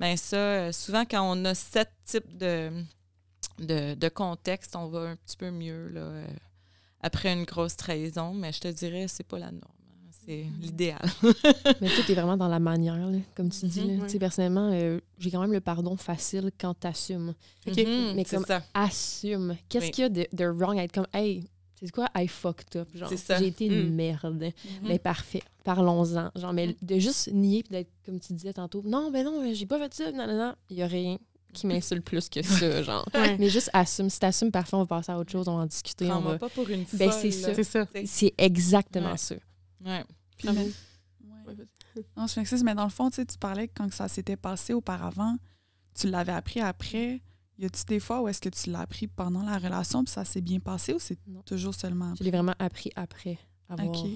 Bien ça, souvent, quand on a ce type de contexte, on va un petit peu mieux là, après une grosse trahison, mais je te dirais, c'est pas la norme. C'est l'idéal. Mais tout est vraiment dans la manière, là, comme tu dis. Là. Oui. Personnellement, j'ai quand même le pardon facile quand t'assumes. Mais comme assume. Qu'est-ce qu'il y a de wrong à être comme, hey, c'est quoi, I fucked up. Genre, j'ai été une merde. Mais parfait, parlons-en. Genre, mais de juste nier puis d'être, comme tu disais tantôt, non, j'ai pas fait ça, non. Il y a rien qui m'insulte plus que ça, genre. Mais juste assume. Si t'assumes, parfait, on va passer à autre chose, on va en discuter. On va pas pour une folle. Ben, c'est ça. C'est exactement ça. Ouais. Puis, non, je m'excuse, mais dans le fond, tu parlais que quand ça s'était passé auparavant, tu l'avais appris après. Y a-tu des fois où est-ce que tu l'as appris pendant la relation puis ça s'est bien passé ou c'est toujours seulement après? Je l'ai vraiment appris après avoir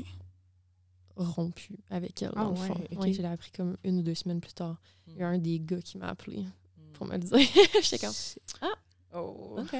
rompu avec elle, dans le fond. Okay. Je l'ai appris comme 1 ou 2 semaines plus tard. Il y a un des gars qui m'a appelé pour me le dire. J'étais comme, OK.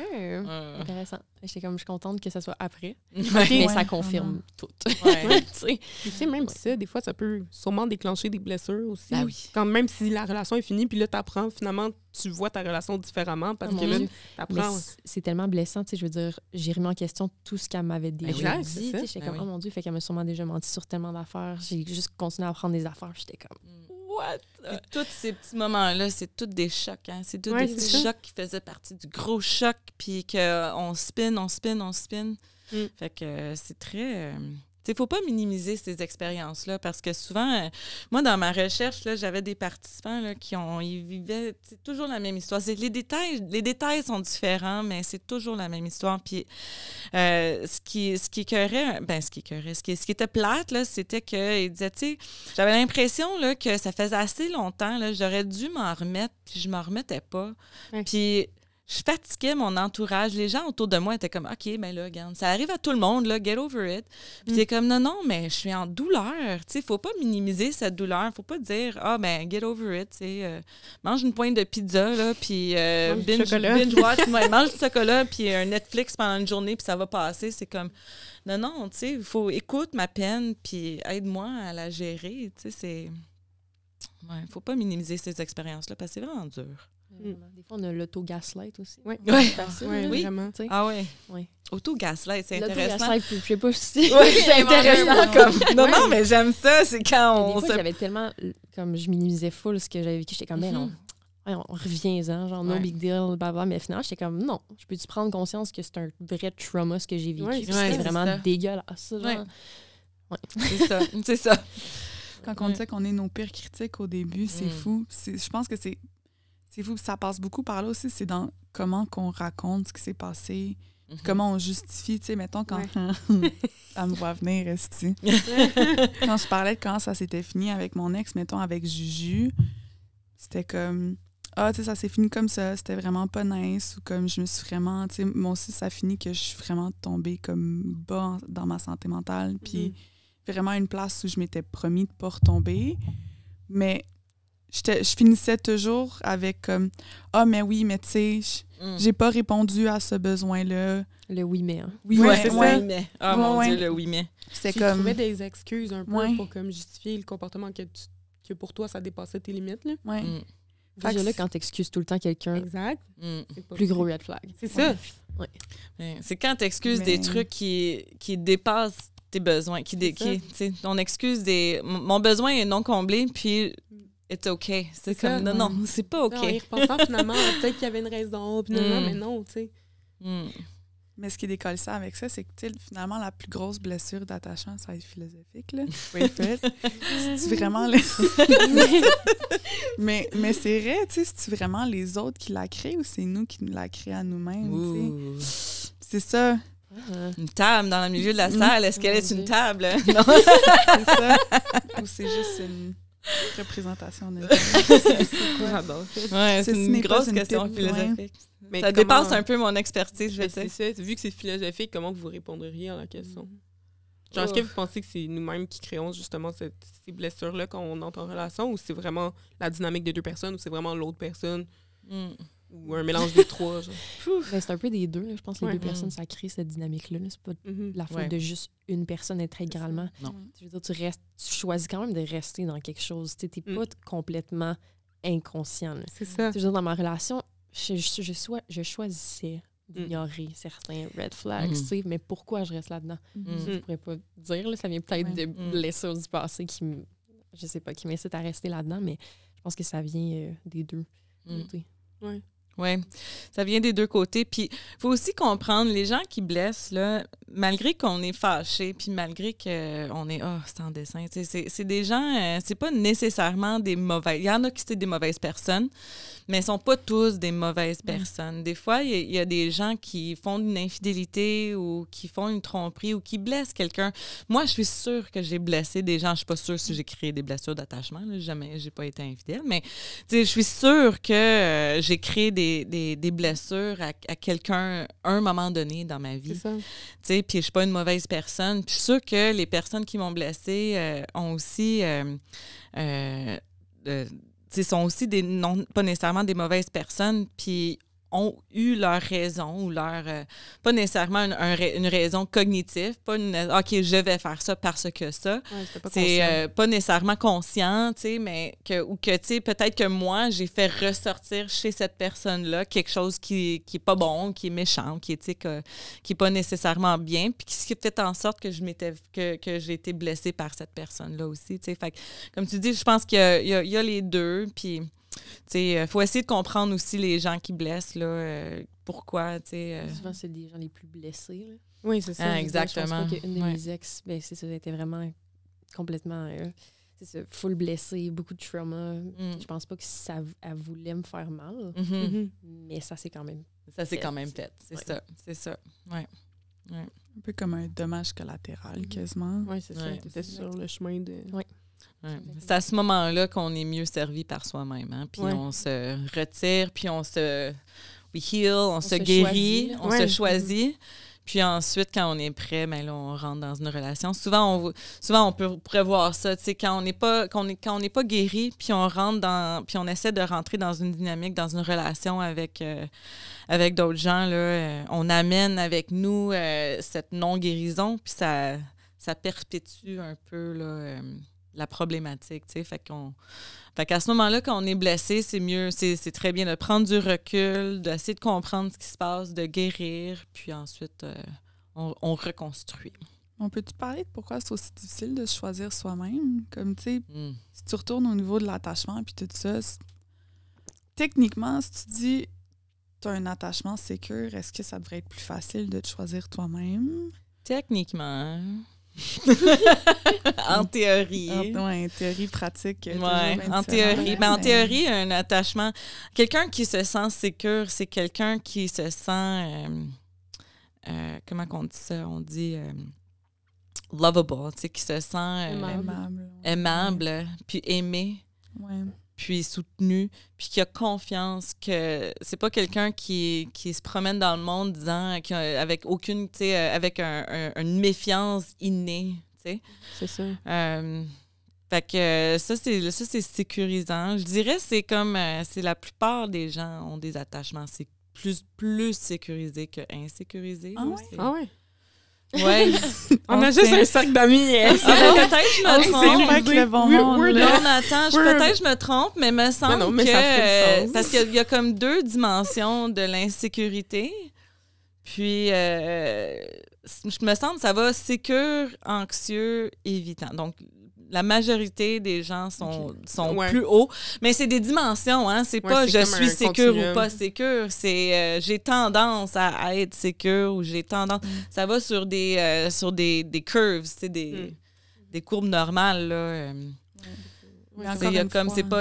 Intéressant. J'étais comme, je suis contente que ça soit après. Mais ça confirme tout. Tu sais, même ça, des fois, ça peut sûrement déclencher des blessures aussi. Ben oui. Quand même si la relation est finie, puis là, t'apprends, finalement, tu vois ta relation différemment parce que là, t'apprends. C'est tellement blessant, tu sais, je veux dire, j'ai remis en question tout ce qu'elle m'avait déjà dit. J'étais comme, oh mon Dieu, fait qu'elle m'a sûrement déjà menti sur tellement d'affaires. J'ai juste continué à apprendre des affaires, j'étais comme... What? Et tous ces petits moments-là, c'est tous des chocs. Hein? C'est tous des petits chocs qui faisaient partie du gros choc, puis qu'on spin. Fait que c'est très... Il ne faut pas minimiser ces expériences-là parce que souvent, moi, dans ma recherche, là, j'avais des participants là, ils vivaient toujours la même histoire. Les détails sont différents, mais c'est toujours la même histoire. Puis ce qui était plate, là, c'était qu'il disait, tu sais, j'avais l'impression là, que ça faisait assez longtemps, là, j'aurais dû m'en remettre, puis je m'en remettais pas. Puis je fatiguais mon entourage. Les gens autour de moi étaient comme, OK, ben là, regarde, ça arrive à tout le monde, là, get over it. Puis t'es comme, non, mais je suis en douleur. Tu sais, faut pas minimiser cette douleur. Faut pas dire, ben, get over it. Tu sais, mange une pointe de pizza, là, puis binge-watch, mange du chocolat, puis un Netflix pendant une journée, puis ça va passer. C'est comme, non, tu sais, il faut écoute ma peine, puis aide-moi à la gérer. Tu sais, c'est... Ouais, faut pas minimiser ces expériences-là, parce que c'est vraiment dur. Des fois, on a l'auto-gaslight aussi. Oui, vraiment. T'sais. Ah oui. Auto-gaslight, c'est intéressant. L'auto-gaslight, je sais pas si c'est intéressant comme... Non, mais j'aime ça, c'est quand on... Des fois, j'avais tellement... Comme je minimisais full ce que j'avais vécu, j'étais comme, non, on revient-en, genre, no big deal, blablabla. Mais finalement, j'étais comme, non, je peux-tu prendre conscience que c'est un vrai trauma, ce que j'ai vécu? C'était vraiment dégueulasse, genre. C'est ça. Quand on disait qu'on est nos pires critiques au début, c'est fou. Je pense que c'est fou. Ça passe beaucoup par là aussi. C'est dans comment qu'on raconte ce qui s'est passé, comment on justifie. Tu sais, mettons, quand elle me voit venir, resti. Quand je parlais de comment ça s'était fini avec mon ex, mettons, avec Juju, c'était comme, ah, tu sais, ça s'est fini comme ça, c'était vraiment pas nice, ou comme je me suis vraiment, tu sais, moi aussi, ça finit que je suis vraiment tombée comme bas dans ma santé mentale, puis vraiment une place où je m'étais promis de pas retomber. Mais je finissais toujours avec comme, ah, mais oui, mais tu sais, j'ai pas répondu à ce besoin-là. Le oui, mais. Hein. Oui, c'est ouais. oui, mais. Ah, mon Dieu, le oui, mais. C'est tu comme. trouvais des excuses un peu pour comme justifier le comportement que pour toi, ça dépassait tes limites. Là. Ouais. Déjà là, quand t'excuses tout le temps quelqu'un, exact. Plus gros red flag. C'est ça. Ouais. C'est quand t'excuses des trucs qui dépassent tes besoins, on excuse mon besoin est non comblé, puis it's OK. C'est comme, ça. non, c'est pas OK. Non, en y repensant, finalement, peut-être qu'il y avait une raison, puis non, mais non, tu sais. Mais ce qui est décollissant avec ça, c'est que finalement, la plus grosse blessure d'attachement, ça va être philosophique, là. C'est vraiment mais c'est vrai, tu sais, c'est vraiment les autres qui la créent ou c'est nous qui la créons à nous-mêmes, tu sais? C'est ça. Une table dans le milieu de la salle, est-ce qu'elle est une table? Non. C'est ça. Ou c'est juste une représentation de J'adore. Ouais, c'est une grosse question philosophique. Mais ça dépasse un peu mon expertise, je sais. C'est ça. Vu que c'est philosophique, comment vous répondriez à la question? Genre, est-ce que vous pensez que c'est nous-mêmes qui créons justement ces blessures-là quand on entre en relation, ou c'est vraiment la dynamique des deux personnes, ou c'est vraiment l'autre personne, ou un mélange des trois? Genre? Ben, c'est un peu des deux. Là. Je pense que les deux personnes, ça crée cette dynamique-là. Là. C'est pas la faute de juste une personne intégralement. Non. Je veux dire, tu choisis quand même de rester dans quelque chose. Tu n'es pas complètement inconscient. Là. C'est ça. Je veux dire, dans ma relation, je choisissais d'ignorer certains red flags, tu sais, mais pourquoi je reste là-dedans? Je pourrais pas dire, là, ça vient peut-être de blessures du passé qui m'incitent à rester là-dedans, mais je pense que ça vient des deux côtés. Oui, ça vient des deux côtés. Puis, il faut aussi comprendre, les gens qui blessent, là, malgré qu'on est fâché, puis malgré qu'on est « Ah, c'est en dessin », c'est des gens, c'est pas nécessairement des mauvais. Il y en a qui sont des mauvaises personnes, mais ils sont pas tous des mauvaises personnes. Des fois, il y a des gens qui font une infidélité ou qui font une tromperie ou qui blessent quelqu'un. Moi, je suis sûre que j'ai blessé des gens. Je suis pas sûre si j'ai créé des blessures d'attachement. Jamais, j'ai pas été infidèle, mais je suis sûre que j'ai créé des blessures à quelqu'un à un moment donné dans ma vie. Puis je suis pas une mauvaise personne. Puis je suis sûre que les personnes qui m'ont blessée ont aussi... sont aussi pas nécessairement des mauvaises personnes, puis ont eu leur raison ou leur... pas nécessairement une raison cognitive, pas une « OK, je vais faire ça parce que ça c'est pas nécessairement conscient, tu sais, mais ou que, tu sais, peut-être que moi, j'ai fait ressortir chez cette personne-là quelque chose qui est pas bon, qui est méchant, qui est pas nécessairement bien, puis qui fait en sorte que j'ai été blessée par cette personne-là aussi, tu sais. Fait que, comme tu dis, je pense qu'il y a les deux, puis... Il faut essayer de comprendre aussi les gens qui blessent, là, pourquoi. Souvent, c'est des gens les plus blessés. Là. Oui, c'est ça. Exactement. Je pense qu'une de mes ex, ça a été vraiment complètement full blessée, beaucoup de trauma. Je pense pas que elle voulait me faire mal, mais ça s'est quand même fait. C'est ça. Ouais. Un peu comme un dommage collatéral, quasiment. Oui, c'est ça. Tu étais sur le chemin de... Ouais. C'est à ce moment-là qu'on est mieux servi par soi-même. Hein? Puis on se retire, puis on se heal, on se guérit, on se choisit. Puis ensuite, quand on est prêt, ben là, on rentre dans une relation. Souvent, on pourrait voir ça, tu sais, quand on n'est pas guéri, puis puis on essaie de rentrer dans une dynamique, dans une relation avec d'autres gens, là, on amène avec nous cette non-guérison, puis ça perpétue un peu là, la problématique, tu sais. Fait qu'à ce moment-là, quand on est blessé, c'est mieux, c'est très bien de prendre du recul, d'essayer de comprendre ce qui se passe, de guérir, puis ensuite, on reconstruit. On peut-tu parler de pourquoi c'est aussi difficile de choisir soi-même? Comme, tu sais, si tu retournes au niveau de l'attachement puis tout ça, techniquement, si tu dis tu as un attachement sécure, est-ce que ça devrait être plus facile de te choisir toi-même? Techniquement, en théorie. En théorie pratique. En théorie. En théorie, un attachement. Quelqu'un qui se sent sécure, c'est quelqu'un qui se sent. Comment qu'on dit ça? On dit lovable, tu sais, qui se sent aimable, puis aimé. Ouais. puis soutenu, puis qui a confiance, que c'est pas quelqu'un qui se promène dans le monde disant avec aucune, tu sais, avec une méfiance innée, tu sais. C'est ça. Fait que ça, c'est sécurisant. Je dirais c'est comme c'est la plupart des gens ont des attachements. C'est plus sécurisé que insécurisé. Ah ouais? Ah ouais? Ouais. On a juste un cercle d'amis. Peut-être je me trompe. Avec le bon monde. Non, mais attends, peut-être je me trompe, mais me semble mais que... ça fait du sens. Parce qu'il y a comme 2 dimensions de l'insécurité. Puis, je me semble que ça va sécure, anxieux, évitant. Donc, la majorité des gens sont plus hauts. Mais c'est des dimensions, hein? C'est pas je suis sécure ou pas sécure. C'est j'ai tendance à être sécure ou j'ai tendance... Ça va sur des curves, c'est des courbes normales, là.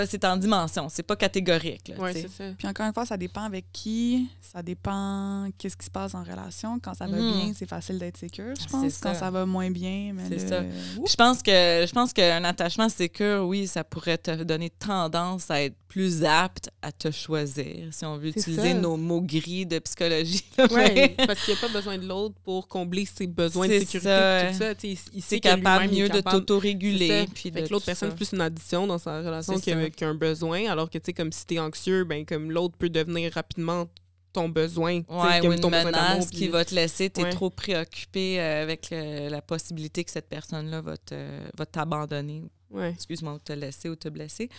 C'est en dimension, c'est pas catégorique. Là, c'est ça. Puis encore une fois, ça dépend avec qui, ça dépend qu'est-ce qui se passe en relation. Quand ça va bien, c'est facile d'être sécure, je pense. Quand ça va moins bien, mais c'est ça. Je pense qu'un attachement sécure, oui, ça pourrait te donner tendance à être plus apte à te choisir, si on veut utiliser nos mots gris de psychologie. Oui, parce qu'il n'y a pas besoin de l'autre pour combler ses besoins de sécurité. Tout ça. Il sait capable mieux de t'autoréguler. Puis que l'autre personne, c'est plus une addition dans sa relation qu'un besoin, alors que, tu sais, comme si t'es anxieux, ben comme l'autre peut devenir rapidement ton besoin. Ou une menace qui va te laisser, t'es trop préoccupé avec la possibilité que cette personne-là va t'abandonner. Excuse-moi, ou te laisser ou te blesser.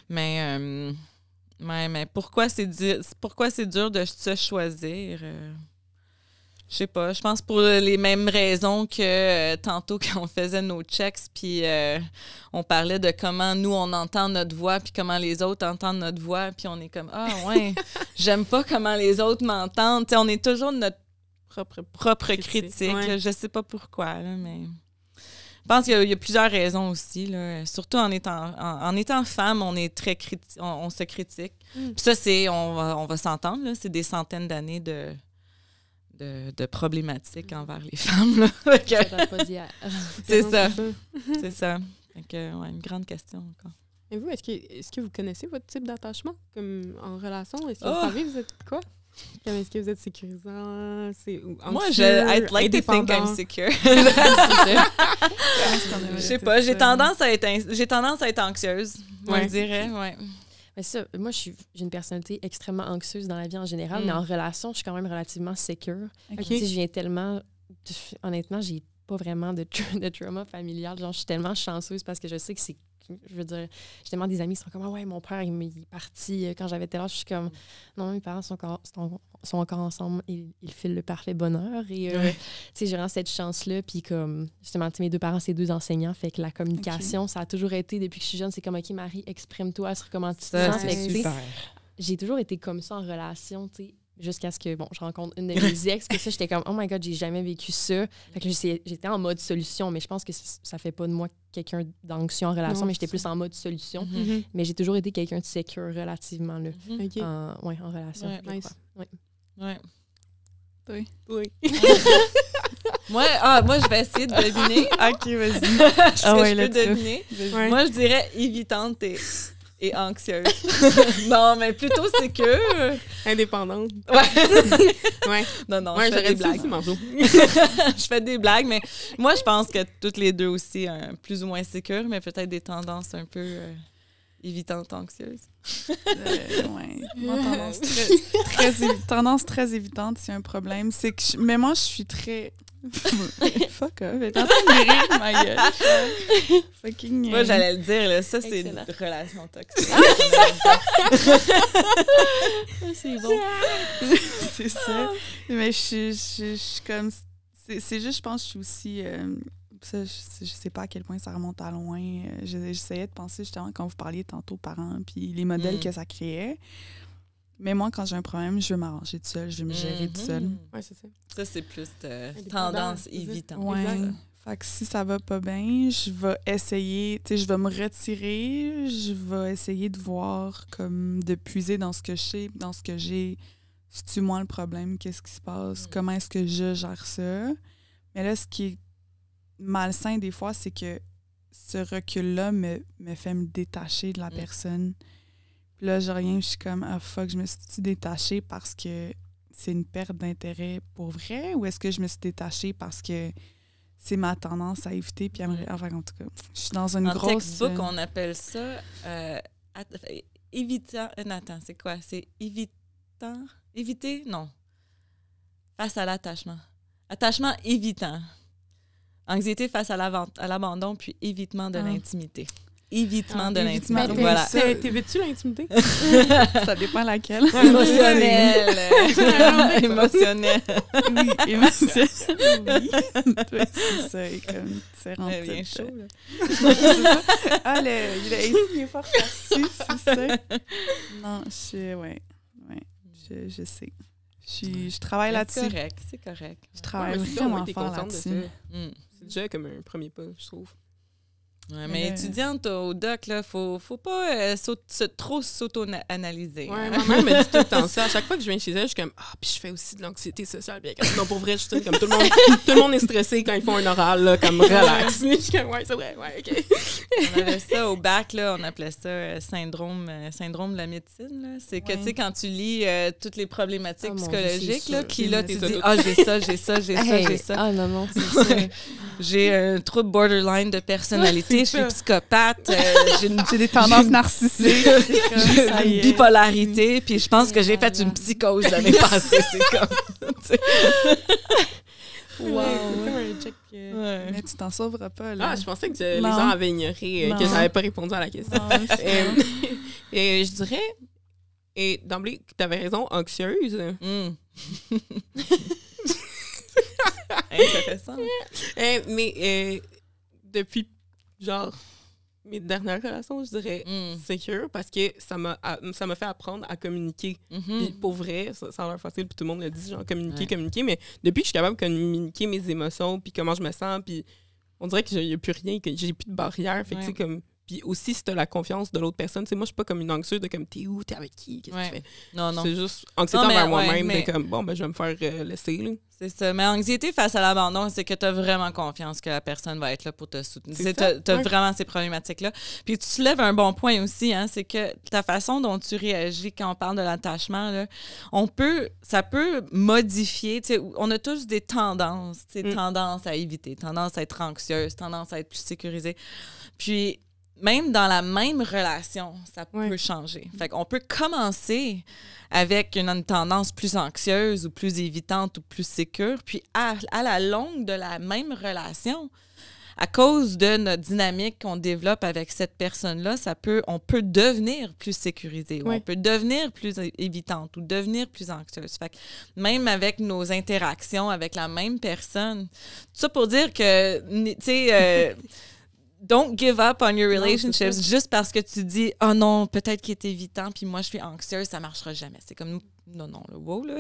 Mais pourquoi c'est dur de se choisir? Je sais pas. Je pense pour les mêmes raisons que tantôt quand on faisait nos checks, puis on parlait de comment nous, on entend notre voix, puis comment les autres entendent notre voix, puis on est comme « Ah ouais, j'aime pas comment les autres m'entendent. » On est toujours notre propre critique. Ouais. Je sais pas pourquoi, là, mais... Je pense qu'il y a plusieurs raisons aussi. Là. Surtout en étant femme, on est très on se critique. Puis ça, on va s'entendre, là, c'est des centaines d'années de problématiques envers les femmes. Là. Ça date pas d'hier. C'est ça. C'est ça. Donc, une grande question encore. Et vous, est-ce que vous connaissez votre type d'attachement comme en relation? Est-ce que vous savez vous êtes quoi? Est-ce que vous êtes sécurisant? Moi, I'd like to think I'm secure. Je sais pas, j'ai tendance à être anxieuse, on dirait, Mais ça, moi, j'ai une personnalité extrêmement anxieuse dans la vie en général, mais en relation, je suis quand même relativement sécure. Okay. Je viens tellement... Honnêtement, j'ai pas vraiment de trauma familial. Genre, je suis tellement chanceuse parce que je sais que c'est... Je veux dire, j'ai tellement des amis qui sont comme « Ah ouais, mon père, il est parti quand j'avais tel âge. » Je suis comme « Non, mes parents sont encore ensemble. Ils filent le parfait bonheur. » Et tu sais, j'ai vraiment cette chance-là. Puis comme, justement, mes 2 parents, c'est 2 enseignants. Fait que la communication, ça a toujours été, depuis que je suis jeune, c'est comme « OK, Marie, exprime-toi sur comment tu te sens. » C'est super. J'ai toujours été comme ça en relation, tu sais. Jusqu'à ce que, je rencontre une de mes ex, que ça, j'étais comme, oh my God, j'ai jamais vécu ça. Fait que j'étais en mode solution, mais je pense que ça fait pas de moi quelqu'un d'anxieux en relation, mais j'étais plus en mode solution. Mais j'ai toujours été quelqu'un de sécure relativement, là. En relation. Ouais, nice. Ouais. Oui. Moi, je vais essayer de deviner. OK, vas-y. Je peux deviner. Moi, je dirais évitante et anxieuse. Non, mais plutôt sécure. Indépendante. Ouais. Non, je fais des blagues. Je fais des blagues, mais moi, je pense que toutes les deux aussi, plus ou moins sécures, mais peut-être des tendances un peu évitantes, anxieuses. Moi, tendance très évitante, c'est un problème. C'est que mais moi, je suis très... Fuck off, elle est en train de rire, ma gueule. Fucking... Moi, j'allais le dire, là, ça, c'est une relation toxique. C'est bon. C'est ça. Mais je suis comme... C'est juste, je pense que je suis aussi... ça, je sais pas à quel point ça remonte à loin. J'essayais de penser, justement, quand vous parliez tantôt parents, puis les modèles que ça créait. Mais moi, quand j'ai un problème, je veux m'arranger tout seul, je veux me gérer tout seul. Ouais, c'est ça. Ça, c'est plus tendance évitante. Ouais. Fait que si ça va pas bien, je vais essayer, tu sais, je vais me retirer, je vais essayer de voir, comme, de puiser dans ce que je sais, dans ce que j'ai. C'est-tu moi le problème? Qu'est-ce qui se passe? Comment est-ce que je gère ça? Mais là, ce qui est malsain des fois, c'est que ce recul-là me fait me détacher de la personne. Puis là, je reviens, je suis comme, ah fuck, je me suis détachée parce que c'est une perte d'intérêt pour vrai, ou est-ce que je me suis détachée parce que c'est ma tendance à éviter, puis enfin, en tout cas, je suis dans une grosse... En textbook, on appelle ça évitant... attends, c'est quoi? C'est évitant... Éviter? Non. Face à l'attachement. Attachement évitant. Anxiété face à l'abandon, puis évitement de l'intimité. Évitement de l'intimité. Voilà. T'évites-tu l'intimité? Ça dépend laquelle. Émotionnel. Émotionnel. Oui, émotionnel. Oui. Toi, c'est ça. C'est rentré. Bien chaud, là. C'est ça. Ah, il est fort là-dessus, c'est ça. Non, je sais. Je travaille là-dessus. C'est correct. Je travaille vraiment fort là-dessus. C'est déjà comme un premier pas, je trouve. Ouais, mais étudiante au doc, là, faut pas trop s'auto-analyser. Ouais, ma mère me dit tout le temps ça. À chaque fois que je viens chez elle, je suis comme puis je fais aussi de l'anxiété sociale. Bien, non, pour vrai, je suis comme tout le monde est stressé quand ils font un oral, là, comme relax. Je suis comme, ouais, c'est vrai, ouais, OK. On avait ça au bac, là, on appelait ça syndrome de la médecine. Là. C'est que, tu sais, quand tu lis toutes les problématiques psychologiques, là, puis là, tu dis, j'ai ça. Ah non, c'est ça. J'ai un trouble borderline de personnalité. Je suis psychopathe, j'ai des tendances narcissiques, j'ai une bipolarité, puis je pense que j'ai fait une psychose l'année passée. C'est comme, wow. C'est comme un check. Mais tu t'en sauveras pas, là. Ah, je pensais que les gens avaient ignoré, que j'avais pas répondu à la question. Et je dirais, et d'emblée, tu avais raison, anxieuse. Intéressant. Mais depuis genre mes dernières relations, je dirais secure, parce que ça m'a fait apprendre à communiquer. Puis pour vrai, ça a l'air facile, puis tout le monde le dit, genre communiquer, mais depuis que je suis capable de communiquer mes émotions, puis comment je me sens, puis on dirait qu'il n'y a plus rien, que j'ai plus de barrière. Fait que c'est comme... Puis aussi, si t'as la confiance de l'autre personne, tu sais, moi, je suis pas comme une anxieuse de comme, t'es où, t'es avec qui, qu'est-ce que tu fais? Non. C'est juste anxiété envers moi-même, de comme, bon, ben, je vais me faire laisser, là. C'est ça. Mais anxiété face à l'abandon, c'est que t'as vraiment confiance que la personne va être là pour te soutenir. T'as vraiment ces problématiques-là. Puis tu soulèves un bon point aussi, hein, c'est que ta façon dont tu réagis quand on parle de l'attachement, là, ça peut modifier, tu sais, on a tous des tendances, tu sais, tendance à éviter, tendance à être anxieuse, tendance à être plus sécurisée. Puis, même dans la même relation, ça peut changer. Fait qu'on peut commencer avec une tendance plus anxieuse ou plus évitante ou plus sécure, puis à la longue de la même relation, à cause de notre dynamique qu'on développe avec cette personne-là, on peut devenir plus sécurisé, ou on peut devenir plus évitante ou devenir plus anxieuse. Fait que même avec nos interactions avec la même personne, tout ça pour dire que, tu sais... Don't give up on your relationships juste parce que tu dis « Oh non, peut-être qu'il est évitant, puis moi, je suis anxieuse, ça marchera jamais. » C'est comme « Non, là, wow, là. »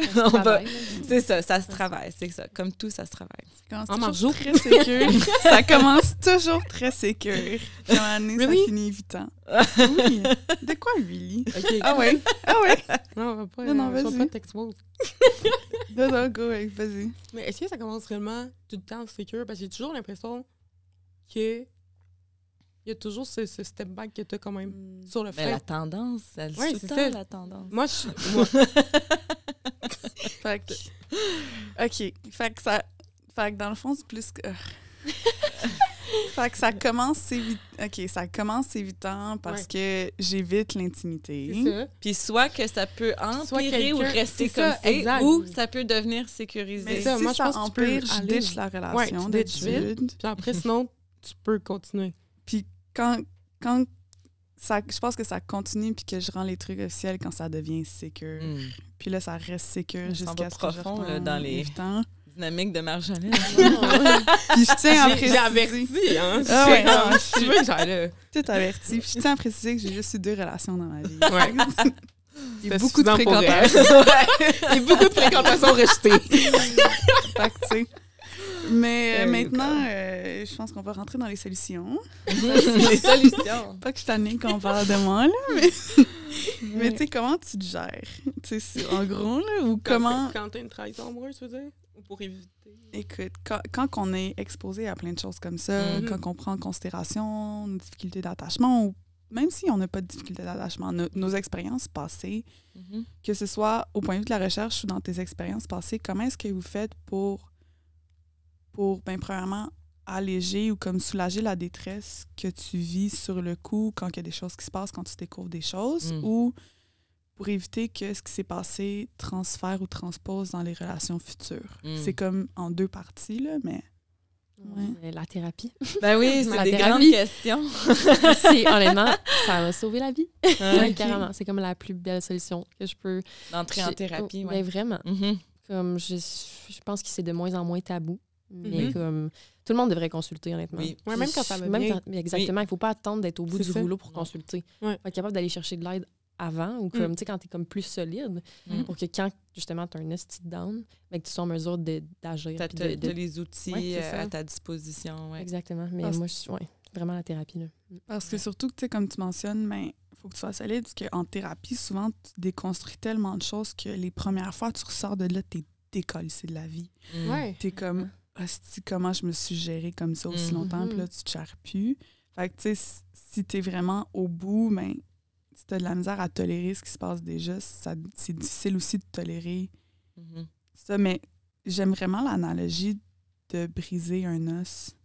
C'est ça se travaille, c'est ça. Comme tout, ça se travaille. Ça commence toujours très sécure. Ça commence toujours très sécure. Puis à un moment donné, ça finit évitant. Oui. De quoi, really? Okay. Ah ouais? Non, on va pas, vas-y. pas t'expose. Non, go, vas-y. Mais est-ce que ça commence vraiment tout le temps sécure? Parce que j'ai toujours l'impression que il y a toujours ce step back que tu as quand même sur le fait. Mais la tendance, elle sous-tend la tendance. Moi, Fait que dans le fond, c'est plus que... Fait que ça commence évitant parce que j'évite l'intimité. C'est ça. Puis soit que ça peut empirer ou rester comme ça, ou ça peut devenir sécurisé. Mais si moi, ça empire, je ditch la relation d'habitude. Puis après, sinon, tu peux continuer. Puis quand ça, je pense que ça continue puis que je rends les trucs officiels quand ça devient sécure. Puis là, ça reste sécure jusqu'à ce que je retourne dans les dynamiques de Marjolaine. Puis je tiens à préciser... J'ai averti, hein? Tu veux, j'allais... Tout averti. Puis je tiens à préciser que j'ai juste eu 2 relations dans ma vie. Ouais. Il y a beaucoup de fréquentation. Il y a beaucoup de fréquentation rejetée. Fait que, tu sais... Mais maintenant, je pense qu'on va rentrer dans les solutions. Les solutions. Pas que je t'en ai qu'on parle de moi, là, mais tu sais, comment tu te gères? Tu sais, en gros, là, ou comment... Quand t'as une trahison amoureuse, tu veux dire? Ou pour éviter? Écoute, quand on est exposé à plein de choses comme ça, quand on prend en considération une difficulté d'attachement même si on n'a pas de difficulté d'attachement, nos expériences passées, que ce soit au point de vue de la recherche ou dans tes expériences passées, comment est-ce que vous faites pour premièrement, alléger ou comme soulager la détresse que tu vis sur le coup quand il y a des choses qui se passent, quand tu découvres des choses, ou pour éviter que ce qui s'est passé transfère ou transpose dans les relations futures? C'est comme en 2 parties, là, mais... Ouais. La thérapie. Ben oui, c'est La des thérapie. grandes questions. Honnêtement, ça va sauver la vie. Okay. Carrément. C'est comme la plus belle solution que je peux... D'entrer en thérapie, oui. Vraiment. Comme je pense que c'est de moins en moins tabou. Mais comme tout le monde devrait consulter, honnêtement. Oui. Ouais, même quand ça va bien. Exactement. Il ne faut pas attendre d'être au bout du rouleau pour consulter. Ouais. Il faut être capable d'aller chercher de l'aide avant ou comme, tu sais, quand tu es comme plus solide pour que quand, justement, tu as un esti down, que tu sois en mesure d'agir. Tu as les outils à ta disposition. Ouais. Exactement. Mais moi, vraiment la thérapie. Là. Parce que surtout, tu sais, comme tu mentionnes, il faut que tu sois solide, parce qu'en thérapie, souvent, tu déconstruis tellement de choses que les premières fois, tu ressors de là, tu es décalissé de la vie. Ouais. Tu es comme... comment je me suis gérée comme ça aussi longtemps, puis là, tu te gères plus. Fait que, tu sais, si t'es vraiment au bout, si t'as de la misère à tolérer ce qui se passe déjà, c'est difficile aussi de tolérer ça. Mais j'aime vraiment l'analogie de briser un os.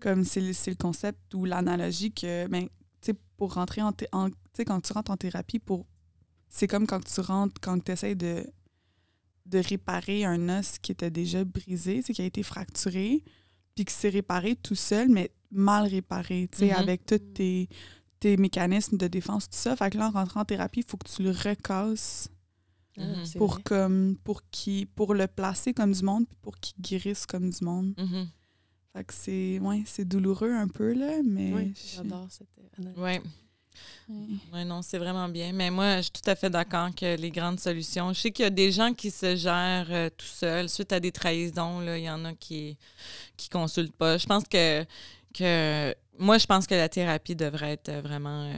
Comme c'est le concept ou l'analogie que, tu sais, pour rentrer tu sais, quand tu rentres en thérapie, c'est comme quand tu essaies de réparer un os qui était déjà brisé, qui a été fracturé, puis qui s'est réparé tout seul, mais mal réparé, avec tous tes mécanismes de défense, tout ça. Fait que là, en rentrant en thérapie, il faut que tu le recasses pour le placer comme du monde, puis pour qu'il guérisse comme du monde. Fait que c'est douloureux un peu, là, mais... Oui, j'adore cette analyse. Oui. Oui, non, c'est vraiment bien. Mais moi, je suis tout à fait d'accord que les grandes solutions... Je sais qu'il y a des gens qui se gèrent tout seuls. Suite à des trahisons, là, il y en a qui consultent pas. Je pense que moi, je pense que la thérapie devrait être vraiment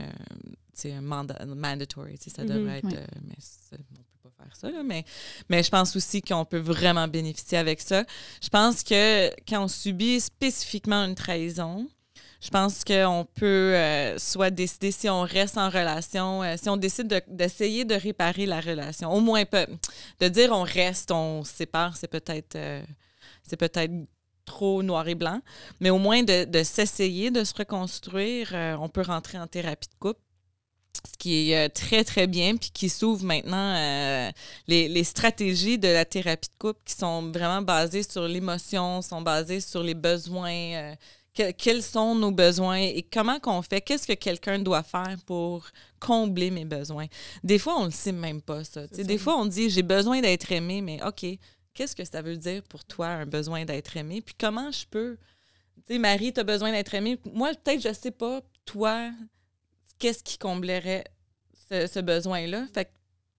mandatory. Ça devrait être... mais on peut pas faire ça, là, mais je pense aussi qu'on peut vraiment bénéficier avec ça. Je pense que quand on subit spécifiquement une trahison... Je pense qu'on peut soit décider si on reste en relation, si on décide d'essayer de réparer la relation. Au moins, de dire on reste, on se sépare, c'est peut-être trop noir et blanc. Mais au moins de s'essayer de se reconstruire, on peut rentrer en thérapie de couple. Ce qui est très, très bien, puis qui s'ouvre maintenant les stratégies de la thérapie de couple qui sont vraiment basées sur l'émotion, sont basées sur les besoins. Quels sont nos besoins et comment qu'on fait? Qu'est-ce que quelqu'un doit faire pour combler mes besoins? Des fois, on ne le sait même pas, ça. Des fois, on dit « j'ai besoin d'être aimé », mais OK, qu'est-ce que ça veut dire pour toi, un besoin d'être aimé? Puis comment je peux... Tu sais, Marie, tu as besoin d'être aimée. Moi, peut-être, je ne sais pas, toi, qu'est-ce qui comblerait ce besoin-là? Fait qu'il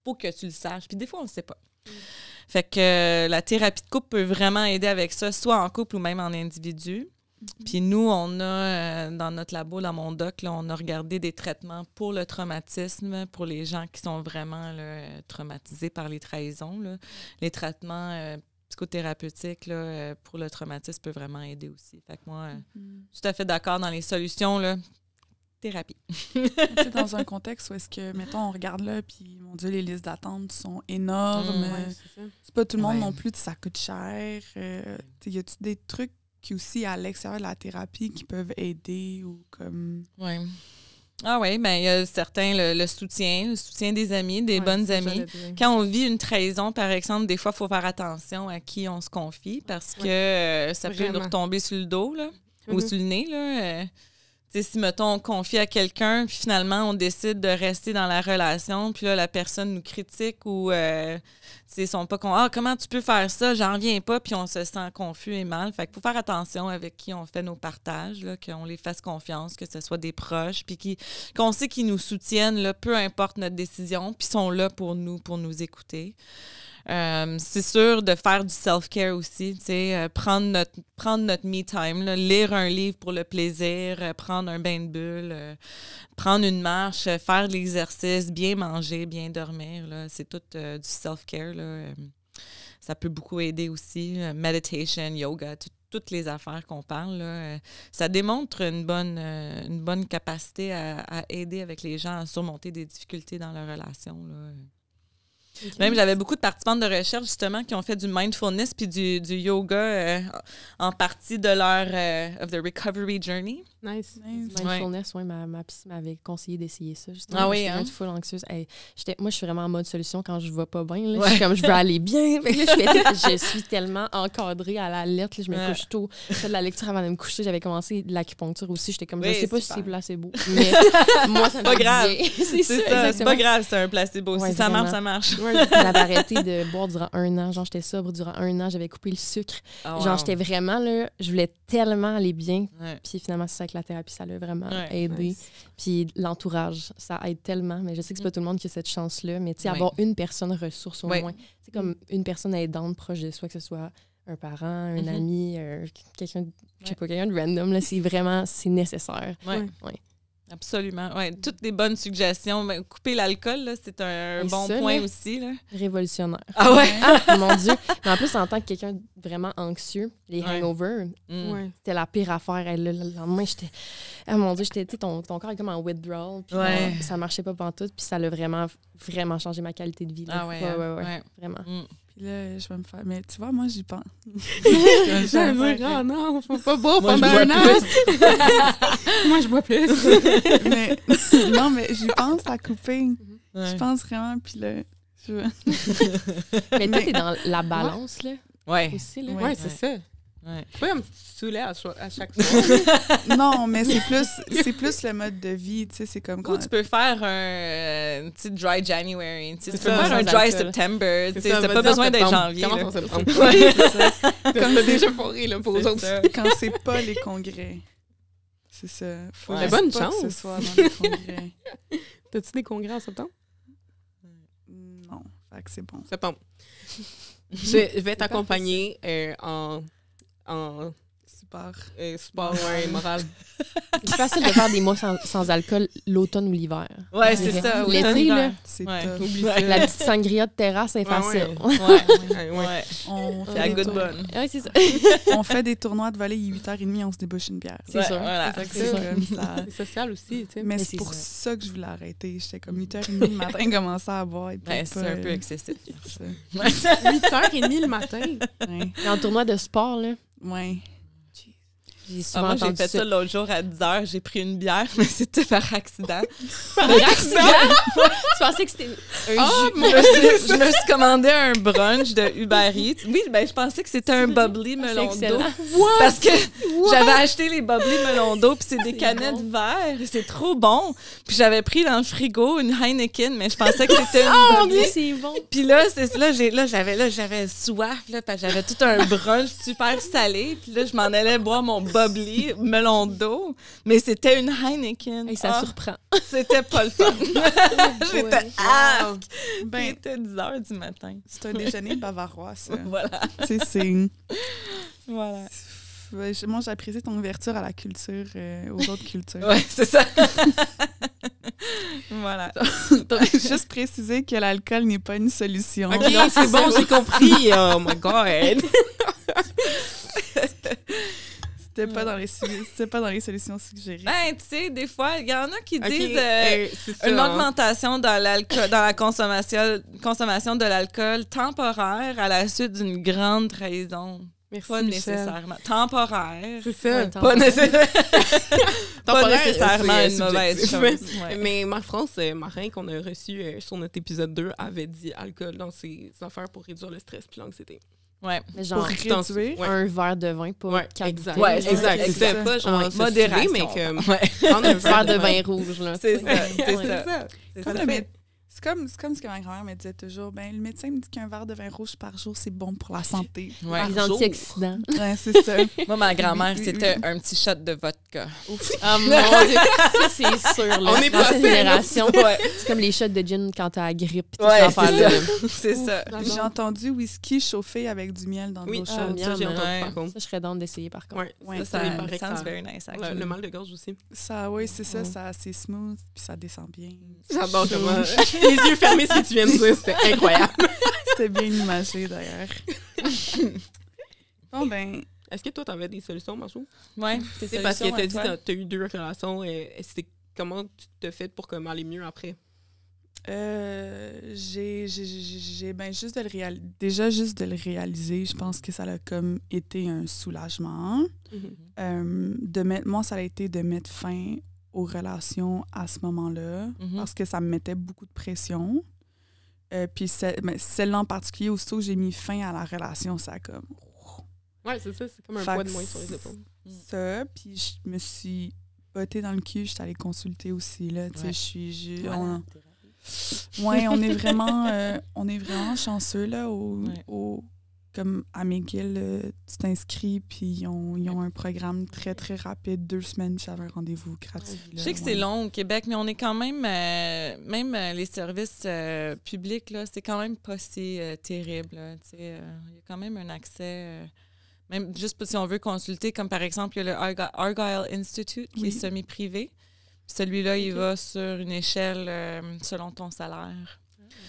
faut que tu le saches. Puis des fois, on ne le sait pas. Fait que la thérapie de couple peut vraiment aider avec ça, soit en couple ou même en individu. Puis nous, on a, dans notre labo, dans mon doc, là, on a regardé des traitements pour le traumatisme, pour les gens qui sont vraiment là, traumatisés par les trahisons. Là. Les traitements psychothérapeutiques là, pour le traumatisme peuvent vraiment aider aussi. Fait que moi, je suis tout à fait d'accord dans les solutions, là. Thérapie. Dans un contexte où est-ce que, mettons, on regarde là, puis, mon Dieu, les listes d'attente sont énormes. C'est pas tout le monde non plus, ça coûte cher. Y a-tu des trucs qui aussi à l'extérieur de la thérapie qui peuvent aider ou comme... Oui. Ah oui, bien, il y a certains, le soutien des amis, des bonnes amies. Quand on vit une trahison, par exemple, des fois, il faut faire attention à qui on se confie parce que ça peut nous retomber sur le dos là, ou sur le nez. Là, si, mettons, on confie à quelqu'un, puis finalement, on décide de rester dans la relation, puis là, la personne nous critique ou ils sont pas comment tu peux faire ça? J'en reviens pas, puis on se sent confus et mal. Fait qu'il faut faire attention avec qui on fait nos partages, là, qu'on les fasse confiance, que ce soit des proches, puis qu'on sait qu'ils nous soutiennent, là, peu importe notre décision, puis sont là pour nous écouter. C'est sûr de faire du self-care aussi, prendre notre me-time, là, lire un livre pour le plaisir, prendre un bain de bulle, prendre une marche, faire de l'exercice, bien manger, bien dormir. Là, c'est tout du self-care. Là, ça peut beaucoup aider aussi. Meditation, yoga, toutes les affaires qu'on parle, là, ça démontre une bonne capacité à aider avec les gens à surmonter des difficultés dans leur relation, là. Okay. Même, j'avais beaucoup de participantes de recherche, justement, qui ont fait du mindfulness puis du yoga en partie de leur of the recovery journey. Nice. Mindfulness, oui, ma psy m'avait conseillé d'essayer ça, justement. Ah oui, hein? J'étais full anxieuse. Moi, je suis vraiment en mode solution quand je vais pas bien. Là. Je suis comme, je veux aller bien. Je suis tellement encadrée à la lettre. Là, je me couche tôt. Je fais de la lecture avant de me coucher. J'avais commencé de l'acupuncture aussi. J'étais comme, je sais pas si c'est placebo. Mais moi, ça me pas grave. C'est ça. C'est pas grave, c'est un placebo. Si ça marche, ça marche. J'avais arrêté de boire durant 1 an. Genre, j'étais sobre durant 1 an. J'avais coupé le sucre. Genre, j'étais vraiment là. Je voulais tellement aller bien. Puis finalement, c'est ça avec la thérapie, ça l'a vraiment aidé. Nice. Puis l'entourage, ça aide tellement. Mais je sais que c'est pas tout le monde qui a cette chance-là. Mais tu sais, avoir une personne ressource au moins. C'est comme une personne aidante proche de soi, que ce soit un parent, un ami, quelqu'un de random, là, c'est nécessaire. Ouais. Absolument. Ouais, toutes des bonnes suggestions. Mais couper l'alcool, là, c'est un bon point aussi. Là. Révolutionnaire. Ah ouais? Mon Dieu. Mais en plus, en tant que quelqu'un de vraiment anxieux, les hangovers, c'était la pire affaire. Le lendemain, j'étais... Ah mon Dieu, ton corps est comme en withdrawal. Puis ça marchait pas pantoute. Puis ça l'a vraiment, vraiment changé ma qualité de vie. Là. Ah ouais. Vraiment. Puis là, je vais me faire... Mais tu vois, moi, j'y pense. Non, faut pas boire pendant 1 an. Moi, je bois plus. Non, mais j'y pense à couper. Je pense vraiment, puis là... Mais toi, t'es dans la balance, là. Ouais. Aussi, là. Ouais, c'est ça. Ouais. C'est pas comme si tu saoulais à chaque fois. Non, mais c'est plus le mode de vie, tu sais, c'est comme quand... Ou tu peux faire un dry January, tu peux faire un dry September, tu sais, t'as pas besoin d'être janvier. Comment ça septembre? Comme c'est déjà fourré, là, pour aujourd'hui. Quand c'est pas les congrès. C'est ça. Faut bonne pas chance. que ce soit dans les congrès. T'as-tu des congrès en septembre? Non, fait que c'est bon. Septembre. Je vais t'accompagner en sport moral. C'est facile de faire des mois sans alcool l'automne ou l'hiver. Ouais, c'est ça. L'été, là, c'est la petite sangria de terrasse, c'est facile. Ouais. C'est la goutte bonne. Ouais, c'est ça. On fait des tournois de volley, il est 8h30, on se débouche une bière. C'est sûr. Voilà. C'est social aussi, tu sais. Mais c'est pour ça que je voulais arrêter. J'étais comme 8h30 le matin, commençais à boire. C'est un peu excessif. 8h30 le matin. Et en tournoi de sport, là. Ouais. Moi, j'ai fait ça l'autre jour à 10h. J'ai pris une bière, mais c'était par accident. Par accident? Tu pensais que c'était je me suis commandé un brunch de Uber Eats. Oui, ben je pensais que c'était un bubbly melon d'eau. Parce que j'avais acheté les bubbly melon d'eau, puis c'est des canettes vertes. C'est trop bon. Puis j'avais pris dans le frigo une Heineken, mais je pensais que c'était une bubbly. C'est bon. Puis là, j'avais soif, là, parce que j'avais tout un brunch super salé. Puis là, je m'en allais boire mon bubbly melon d'eau, mais c'était une Heineken. Et ça surprend. C'était pas le fun. J'étais Ben, il était 10h du matin. C'est un déjeuner bavarois, ça. Voilà. Tu sais, c'est... Voilà. Moi, j'apprécie ton ouverture à la culture, aux autres cultures. Ouais, c'est ça. Voilà. Juste préciser que l'alcool n'est pas une solution. OK, c'est bon, j'ai compris. Oh my God. C'était pas dans les solutions suggérées. Ben, tu sais, des fois, il y en a qui disent une augmentation dans la consommation de l'alcool temporaire à la suite d'une grande trahison. Merci, pas nécessairement. Temporaire. C'est ça. Ouais, Pas nécessairement c'est une mauvaise chose. Ouais. Mais Marc-France Marin, qu'on a reçu sur notre épisode 2, avait dit alcool dans ses affaires pour réduire le stress puis l'anxiété. Ouais. Mais genre, Pour réduire. un verre de vin, pas 4 exact. bouteilles. Ouais, exact. C'était pas genre modération. Mais comme Prendre un verre de vin rouge, là. C'est ça. C'est comme ce que ma grand-mère me disait toujours. Ben, le médecin me dit qu'un verre de vin rouge par jour, c'est bon pour la santé. Ouais. Les antioxydants. Ouais, c'est ça. Moi, ma grand-mère, c'était un petit shot de vodka. Ah mon Dieu! Ça, c'est sûr. Là. On est dans cette passé, génération. C'est comme les shots de gin quand t'as la grippe. Ouais, c'est ça. J'ai entendu whisky chauffé avec du miel dans l'eau chaude. Ça, j'ai entendu Ouais. par contre. Ça, je serais d'en d'essayer par contre. Ouais, Ça paraît que sounds ça- very nice, actually. le mal de gorge aussi. Ça, oui, c'est ça, c'est smooth, puis ça descend bien. J'adore comment... Les yeux fermés, ce que tu viens de dire, c'était incroyable. C'était bien imagé, d'ailleurs. Bon, ben, Est-ce que toi, tu avais des solutions, Marjo? Oui, c'est parce que tu as dit tu as eu 2 relations. Comment tu t'es fait pour aller mieux après? Juste de le réaliser. Déjà, juste de le réaliser, je pense que ça a comme été un soulagement. Moi, ça a été de mettre fin aux relations à ce moment-là parce que ça me mettait beaucoup de pression. Puis celle-là en particulier, aussitôt que j'ai mis fin à la relation, ça a comme... Oui, c'est ça, c'est comme un poids de moins sur les épaules. Ça, puis je me suis bottée dans le cul, je suis allée consulter aussi, là, tu sais, on est vraiment chanceux, là, comme à McGill, tu t'inscris, puis ils ont un programme très, très rapide, 2 semaines, j'avais un rendez-vous gratuit. Là, je sais que c'est long au Québec, mais on est quand même, même les services publics, là, c'est quand même pas si terrible. Il y a quand même un accès, même juste si on veut consulter, comme par exemple, il y a le Argyle Institute qui est semi-privé. Celui-là, il va sur une échelle selon ton salaire.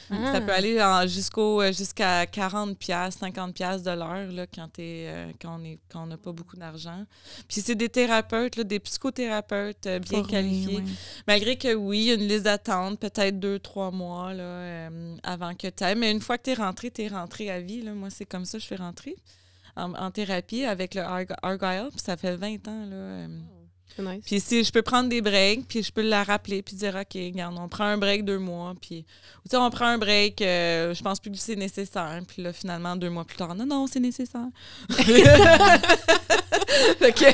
Ça peut aller jusqu'à 40$, 50$ de l'heure là, quand on n'a pas beaucoup d'argent. Puis c'est des thérapeutes, là, des psychothérapeutes bien qualifiés. Oui. Malgré que oui, il y a une liste d'attente, peut-être 2-3 mois là, avant que tu ailles. Mais une fois que tu es rentré à vie. Là. Moi, c'est comme ça que je suis rentrée en thérapie avec le Argyle. Puis ça fait 20 ans. Là, nice. Puis si je peux prendre des breaks, puis je peux la rappeler, puis dire, OK, regarde, on prend un break 2 mois, puis tu sais, on prend un break, je pense plus que c'est nécessaire, puis là, finalement, 2 mois plus tard, non, c'est nécessaire. Fait que,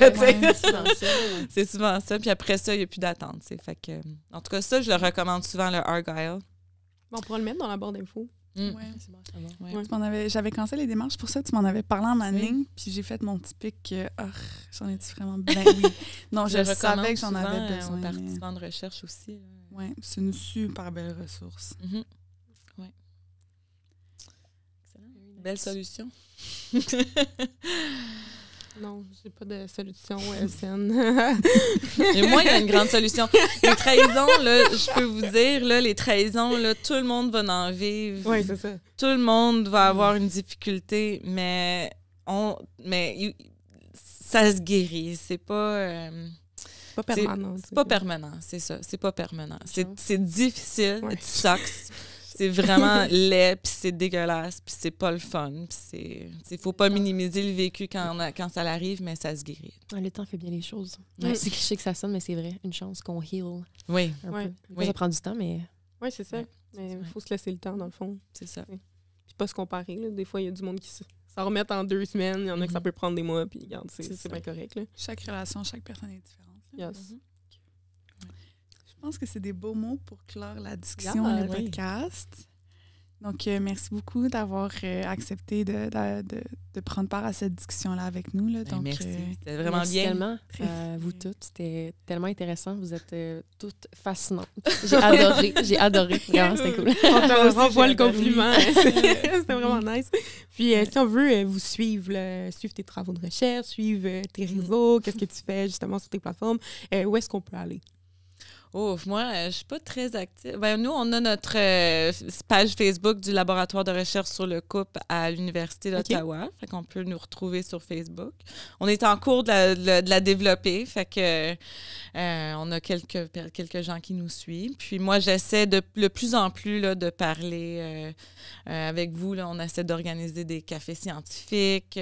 c'est souvent ça, puis après ça, il n'y a plus d'attente, fait que, en tout cas, ça, je le recommande souvent, le Argyle. On pourra le mettre dans la barre d'infos. Oui, c'est bon, ça va. J'avais commencé les démarches pour ça, tu m'en avais parlé en ligne, puis j'ai fait mon petit pic, j'en ai-tu vraiment bien? Oui. Non, je savais que j'en avais besoin. Aux participants de recherche aussi. Oui, c'est une super belle ressource. Oui. Excellent. Belle solution. Non, j'ai pas de solution saine. Et moi, il y a une grande solution. Les trahisons, là, je peux vous dire, là, les trahisons, là, tout le monde va en vivre. Oui, c'est ça. Tout le monde va avoir une difficulté, mais ça se guérit. C'est pas... pas permanent. C'est pas permanent, c'est ça. C'est pas permanent. C'est difficile, it sucks. C'est vraiment laid, puis c'est dégueulasse, puis c'est pas le fun. Il faut pas minimiser le vécu quand ça arrive, mais ça se guérit. Le temps fait bien les choses. C'est cliché que ça sonne, mais c'est vrai. Une chance qu'on heal. Oui. Peu. Ça prend du temps, mais... Oui, c'est ça. Mais il faut se laisser le temps, dans le fond. C'est ça. Puis pas se comparer. Là. Des fois, il y a du monde qui s'en remet en 2 semaines. Il y en a que ça peut prendre des mois, puis regarde, c'est bien correct. Là. Chaque relation, chaque personne est différente. Yes. Je pense que c'est des beaux mots pour clore la discussion et le podcast. Donc, merci beaucoup d'avoir accepté de prendre part à cette discussion-là avec nous. Là. Donc, merci. C'était vraiment bien. Tellement, vous toutes. C'était tellement intéressant. Vous êtes toutes fascinantes. J'ai adoré. Vraiment, c'était cool. On te renvoie le compliment. C'était vraiment nice. Puis, si on veut vous suivre tes travaux de recherche, suivre tes réseaux, qu'est-ce que tu fais justement sur tes plateformes, où est-ce qu'on peut aller? Oh, moi, je suis pas très active. Nous, on a notre page Facebook du laboratoire de recherche sur le couple à l'Université d'Ottawa. Fait qu'on peut nous retrouver sur Facebook. On est en cours de la développer. Fait que on a quelques gens qui nous suivent. Puis moi, j'essaie de plus en plus là, de parler avec vous. Là, on essaie d'organiser des cafés scientifiques,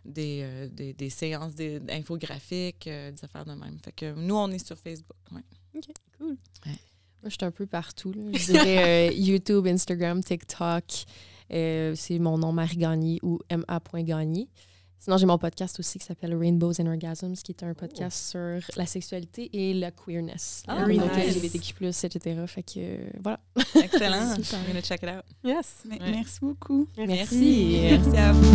des séances infographiques, des affaires de même. Fait que nous, on est sur Facebook. Ouais. OK, cool. Ouais. Moi, je suis un peu partout. Là. Je dirais YouTube, Instagram, TikTok. C'est mon nom, Marie Gagné ou ma.gagné. Sinon, j'ai mon podcast aussi qui s'appelle Rainbows and Orgasms, qui est un podcast sur la sexualité et la queerness. Donc, LGBTQ+, etc. Fait que, voilà. Excellent. I'm gonna check it out. Yes. Merci beaucoup. Merci à vous.